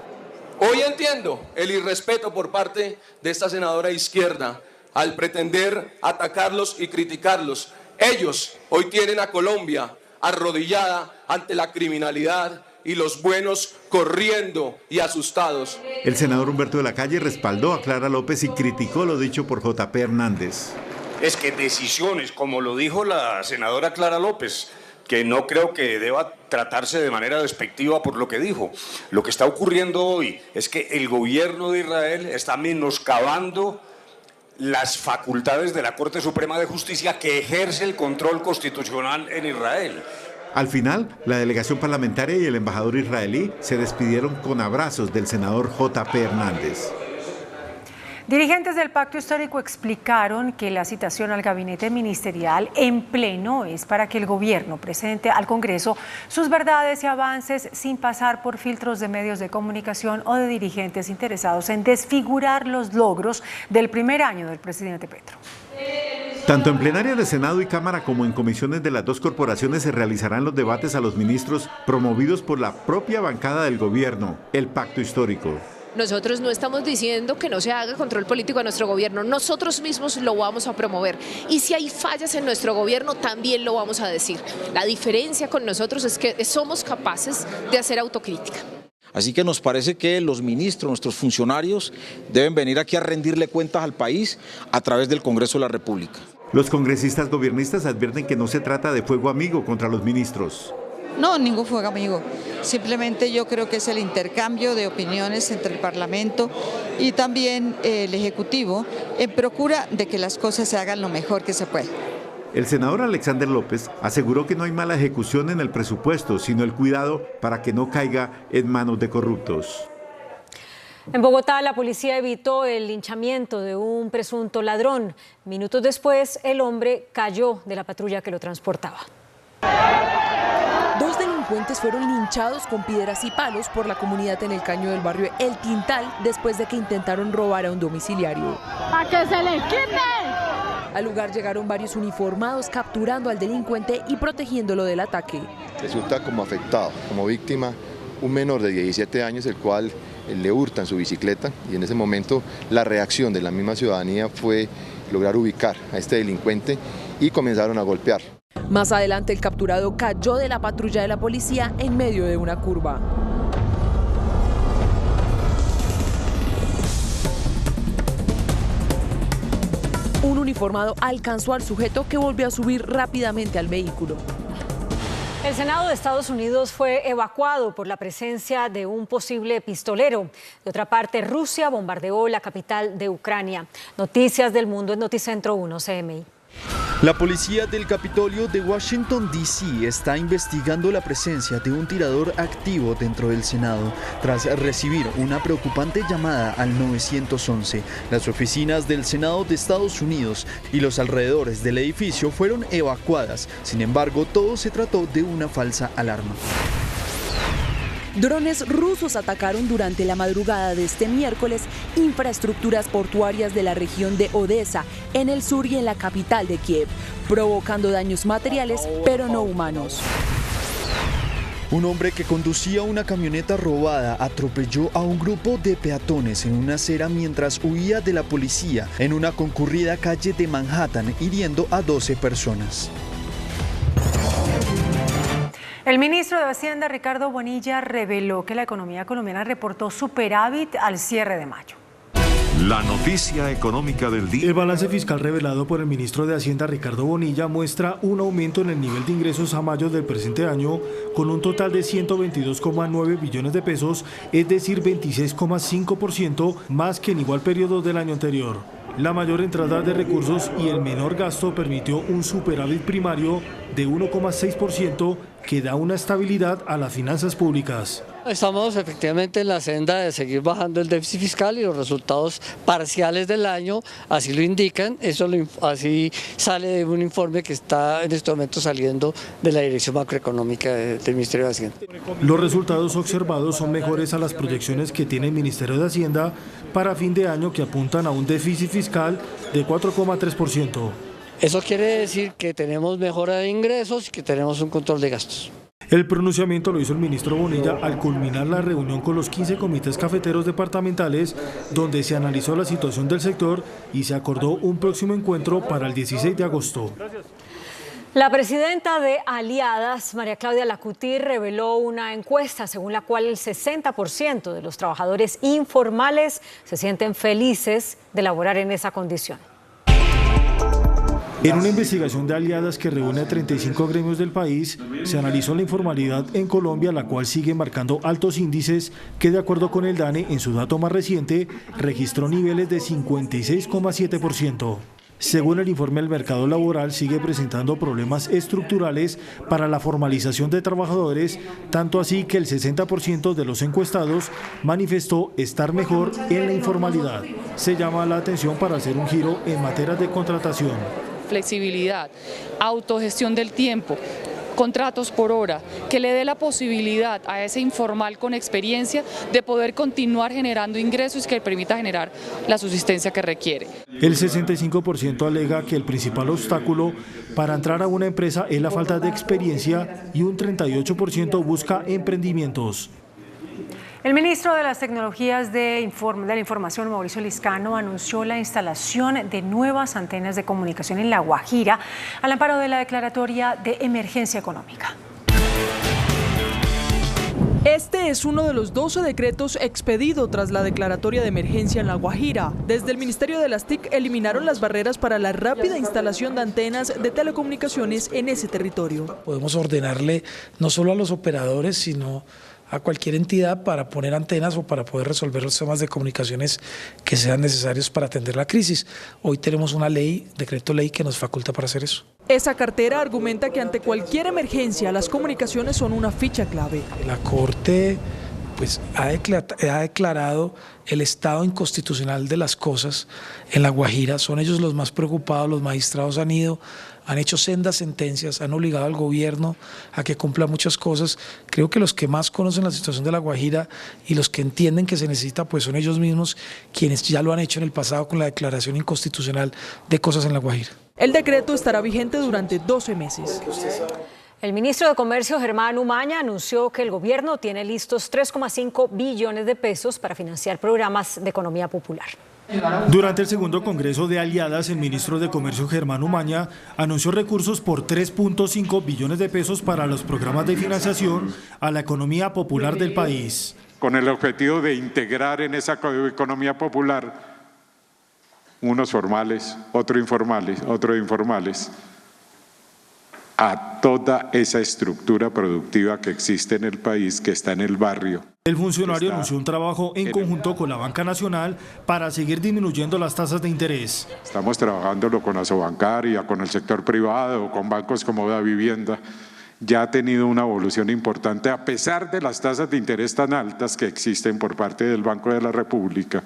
Hoy entiendo el irrespeto por parte de esta senadora izquierda al pretender atacarlos y criticarlos. Ellos hoy tienen a Colombia arrodillada ante la criminalidad y los buenos corriendo y asustados. El senador Humberto de la Calle respaldó a Clara López y criticó lo dicho por J.P. Hernández. Es que decisiones, como lo dijo la senadora Clara López, que no creo que deba tratarse de manera despectiva por lo que dijo. Lo que está ocurriendo hoy es que el gobierno de Israel está menoscabando las facultades de la Corte Suprema de Justicia que ejerce el control constitucional en Israel. Al final, la delegación parlamentaria y el embajador israelí se despidieron con abrazos del senador J.P. Hernández. Dirigentes del Pacto Histórico explicaron que la citación al gabinete ministerial en pleno es para que el gobierno presente al Congreso sus verdades y avances sin pasar por filtros de medios de comunicación o de dirigentes interesados en desfigurar los logros del primer año del presidente Petro. Tanto en plenaria de Senado y Cámara como en comisiones de las dos corporaciones se realizarán los debates a los ministros promovidos por la propia bancada del gobierno, el Pacto Histórico. Nosotros no estamos diciendo que no se haga control político a nuestro gobierno, nosotros mismos lo vamos a promover y si hay fallas en nuestro gobierno también lo vamos a decir. La diferencia con nosotros es que somos capaces de hacer autocrítica. Así que nos parece que los ministros, nuestros funcionarios, deben venir aquí a rendirle cuentas al país a través del Congreso de la República. Los congresistas gobiernistas advierten que no se trata de fuego amigo contra los ministros. No, ningún fuego amigo. Simplemente yo creo que es el intercambio de opiniones entre el Parlamento y también el Ejecutivo en procura de que las cosas se hagan lo mejor que se puede. El senador Alexander López aseguró que no hay mala ejecución en el presupuesto, sino el cuidado para que no caiga en manos de corruptos. En Bogotá, la policía evitó el linchamiento de un presunto ladrón. Minutos después, el hombre cayó de la patrulla que lo transportaba. Dos delincuentes fueron linchados con piedras y palos por la comunidad en el caño del barrio El Tintal después de que intentaron robar a un domiciliario. ¡Para que se les quite! Al lugar llegaron varios uniformados capturando al delincuente y protegiéndolo del ataque. Resulta como afectado, como víctima, un menor de 17 años, el cual le hurtan su bicicleta y en ese momento la reacción de la misma ciudadanía fue lograr ubicar a este delincuente y comenzaron a golpear. Más adelante el capturado cayó de la patrulla de la policía en medio de una curva. Un uniformado alcanzó al sujeto que volvió a subir rápidamente al vehículo. El Senado de Estados Unidos fue evacuado por la presencia de un posible pistolero. De otra parte, Rusia bombardeó la capital de Ucrania. Noticias del Mundo en Noticentro 1 CMI. La policía del Capitolio de Washington, D.C. está investigando la presencia de un tirador activo dentro del Senado tras recibir una preocupante llamada al 911. Las oficinas del Senado de Estados Unidos y los alrededores del edificio fueron evacuadas. Sin embargo, todo se trató de una falsa alarma. Drones rusos atacaron durante la madrugada de este miércoles infraestructuras portuarias de la región de Odessa, en el sur y en la capital de Kiev, provocando daños materiales, pero no humanos. Un hombre que conducía una camioneta robada atropelló a un grupo de peatones en una acera mientras huía de la policía en una concurrida calle de Manhattan, hiriendo a 12 personas. El ministro de Hacienda, Ricardo Bonilla, reveló que la economía colombiana reportó superávit al cierre de mayo. La noticia económica del día. El balance fiscal revelado por el ministro de Hacienda, Ricardo Bonilla, muestra un aumento en el nivel de ingresos a mayo del presente año con un total de 122,9 billones de pesos, es decir, 26,5% más que en igual periodo del año anterior. La mayor entrada de recursos y el menor gasto permitió un superávit primario de 1,6% que da una estabilidad a las finanzas públicas. Estamos efectivamente en la senda de seguir bajando el déficit fiscal y los resultados parciales del año así lo indican. Así sale de un informe que está en este momento saliendo de la Dirección Macroeconómica del Ministerio de Hacienda. Los resultados observados son mejores a las proyecciones que tiene el Ministerio de Hacienda para fin de año, que apuntan a un déficit fiscal de 4,3%. Eso quiere decir que tenemos mejora de ingresos y que tenemos un control de gastos. El pronunciamiento lo hizo el ministro Bonilla al culminar la reunión con los 15 comités cafeteros departamentales, donde se analizó la situación del sector y se acordó un próximo encuentro para el 16 de agosto. La presidenta de Aliadas, María Claudia Lacutir, reveló una encuesta según la cual el 60% de los trabajadores informales se sienten felices de laborar en esa condición. En una investigación de Aliadas que reúne a 35 gremios del país, se analizó la informalidad en Colombia, la cual sigue marcando altos índices que, de acuerdo con el DANE, en su dato más reciente, registró niveles de 56,7%. Según el informe, el mercado laboral sigue presentando problemas estructurales para la formalización de trabajadores, tanto así que el 60% de los encuestados manifestó estar mejor en la informalidad. Se llama la atención para hacer un giro en materia de contratación. Flexibilidad, autogestión del tiempo, contratos por hora, que le dé la posibilidad a ese informal con experiencia de poder continuar generando ingresos y que le permita generar la subsistencia que requiere. El 65% alega que el principal obstáculo para entrar a una empresa es la falta de experiencia y un 38% busca emprendimientos. El ministro de las Tecnologías de la Información, Mauricio Liscano, anunció la instalación de nuevas antenas de comunicación en La Guajira al amparo de la declaratoria de emergencia económica. Este es uno de los 12 decretos expedidos tras la declaratoria de emergencia en La Guajira. Desde el Ministerio de las TIC eliminaron las barreras para la rápida instalación de antenas de telecomunicaciones en ese territorio. Podemos ordenarle no solo a los operadores, sino a cualquier entidad para poner antenas o para poder resolver los temas de comunicaciones que sean necesarios para atender la crisis. Hoy tenemos una ley, decreto ley, que nos faculta para hacer eso. Esa cartera argumenta que ante cualquier emergencia las comunicaciones son una ficha clave. La Corte ha declarado el estado inconstitucional de las cosas en La Guajira. Son ellos los más preocupados, los magistrados han hecho sendas sentencias, han obligado al gobierno a que cumpla muchas cosas. Creo que los que más conocen la situación de La Guajira y los que entienden que se necesita, pues son ellos mismos quienes ya lo han hecho en el pasado con la declaración inconstitucional de cosas en La Guajira. El decreto estará vigente durante 12 meses. El ministro de Comercio, Germán Umaña, anunció que el gobierno tiene listos 3,5 billones de pesos para financiar programas de economía popular. Durante el segundo Congreso de Aliadas, el ministro de Comercio, Germán Umaña, anunció recursos por 3,5 billones de pesos para los programas de financiación a la economía popular del país. Con el objetivo de integrar en esa economía popular unos formales, otros informales, a toda esa estructura productiva que existe en el país, que está en el barrio. El funcionario anunció un trabajo en conjunto con la Banca Nacional para seguir disminuyendo las tasas de interés. Estamos trabajándolo con Asobancaria, con el sector privado, con bancos como Da Vivienda. Ya ha tenido una evolución importante a pesar de las tasas de interés tan altas que existen por parte del Banco de la República.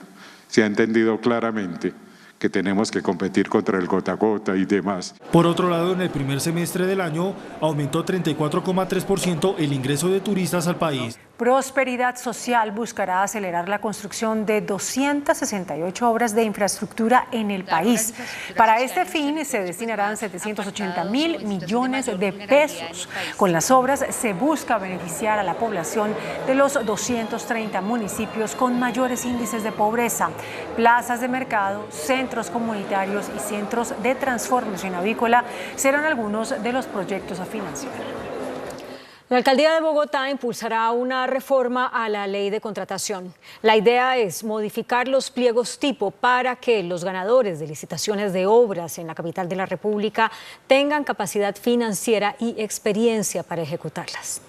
Se ha entendido claramente que tenemos que competir contra el gota a gota y demás. Por otro lado, en el primer semestre del año aumentó 34,3% el ingreso de turistas al país. Prosperidad Social buscará acelerar la construcción de 268 obras de infraestructura en el país. Para este fin se destinarán 780.000 millones de pesos. Con las obras se busca beneficiar a la población de los 230 municipios con mayores índices de pobreza. Plazas de mercado, centros comunitarios y centros de transformación avícola serán algunos de los proyectos a financiar. La Alcaldía de Bogotá impulsará una reforma a la ley de contratación. La idea es modificar los pliegos tipo para que los ganadores de licitaciones de obras en la capital de la República tengan capacidad financiera y experiencia para ejecutarlas.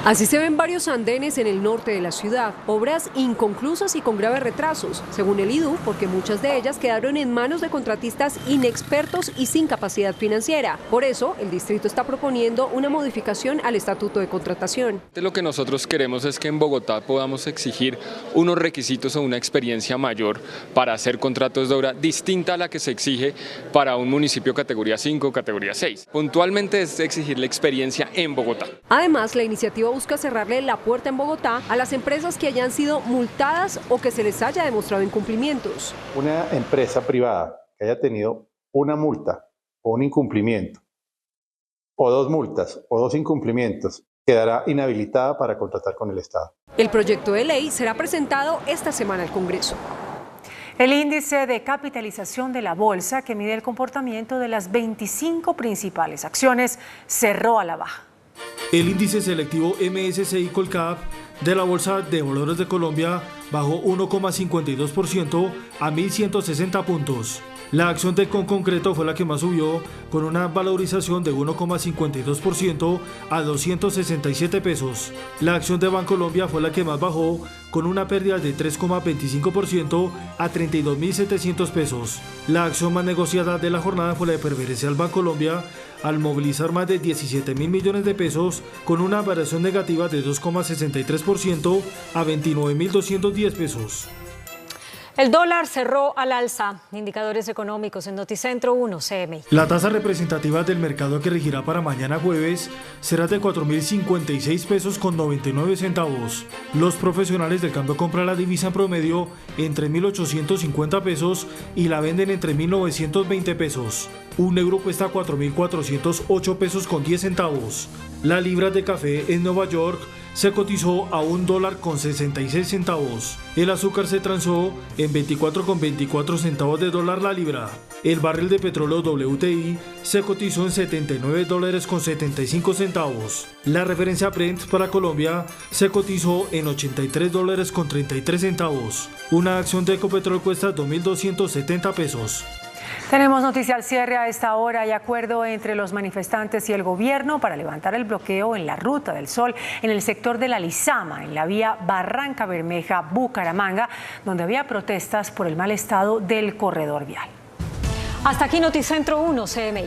Así se ven varios andenes en el norte de la ciudad, obras inconclusas y con graves retrasos, según el IDU, porque muchas de ellas quedaron en manos de contratistas inexpertos y sin capacidad financiera. Por eso, el distrito está proponiendo una modificación al Estatuto de Contratación. Lo que nosotros queremos es que en Bogotá podamos exigir unos requisitos o una experiencia mayor para hacer contratos de obra distinta a la que se exige para un municipio categoría 5 o categoría 6. Puntualmente es exigir la experiencia en Bogotá. Además, la iniciativa busca cerrarle la puerta en Bogotá a las empresas que hayan sido multadas o que se les haya demostrado incumplimientos. Una empresa privada que haya tenido una multa o un incumplimiento, o dos multas o dos incumplimientos, quedará inhabilitada para contratar con el Estado. El proyecto de ley será presentado esta semana al Congreso. El índice de capitalización de la bolsa, que mide el comportamiento de las 25 principales acciones, cerró a la baja. El índice selectivo MSCI Colcap de la Bolsa de Valores de Colombia bajó 1,52% a 1.160 puntos. La acción de Concreto fue la que más subió, con una valorización de 1,52% a 267 pesos. La acción de Bancolombia fue la que más bajó, con una pérdida de 3,25% a 32.700 pesos. La acción más negociada de la jornada fue la de Preferencial Bancolombia, al movilizar más de 17.000 millones de pesos, con una variación negativa de 2,63% a 29.210 pesos. El dólar cerró al alza. Indicadores económicos en Noticentro 1 CMI. La tasa representativa del mercado que regirá para mañana jueves será de 4.056 pesos con 99 centavos. Los profesionales del cambio compran la divisa en promedio entre 1.850 pesos y la venden entre 1.920 pesos. Un euro cuesta 4.408 pesos con 10 centavos. La libra de café en Nueva York se cotizó a $1.66. El azúcar se transó en 24,24 centavos de dólar la libra. El barril de petróleo WTI se cotizó en $79.75. La referencia Brent para Colombia se cotizó en $83.33. Una acción de Ecopetrol cuesta 2.270 pesos. Tenemos noticia al cierre a esta hora. Hay acuerdo entre los manifestantes y el gobierno para levantar el bloqueo en la Ruta del Sol en el sector de la Lizama, en la vía Barranca Bermeja-Bucaramanga, donde había protestas por el mal estado del corredor vial. Hasta aquí Noticentro 1 CMI.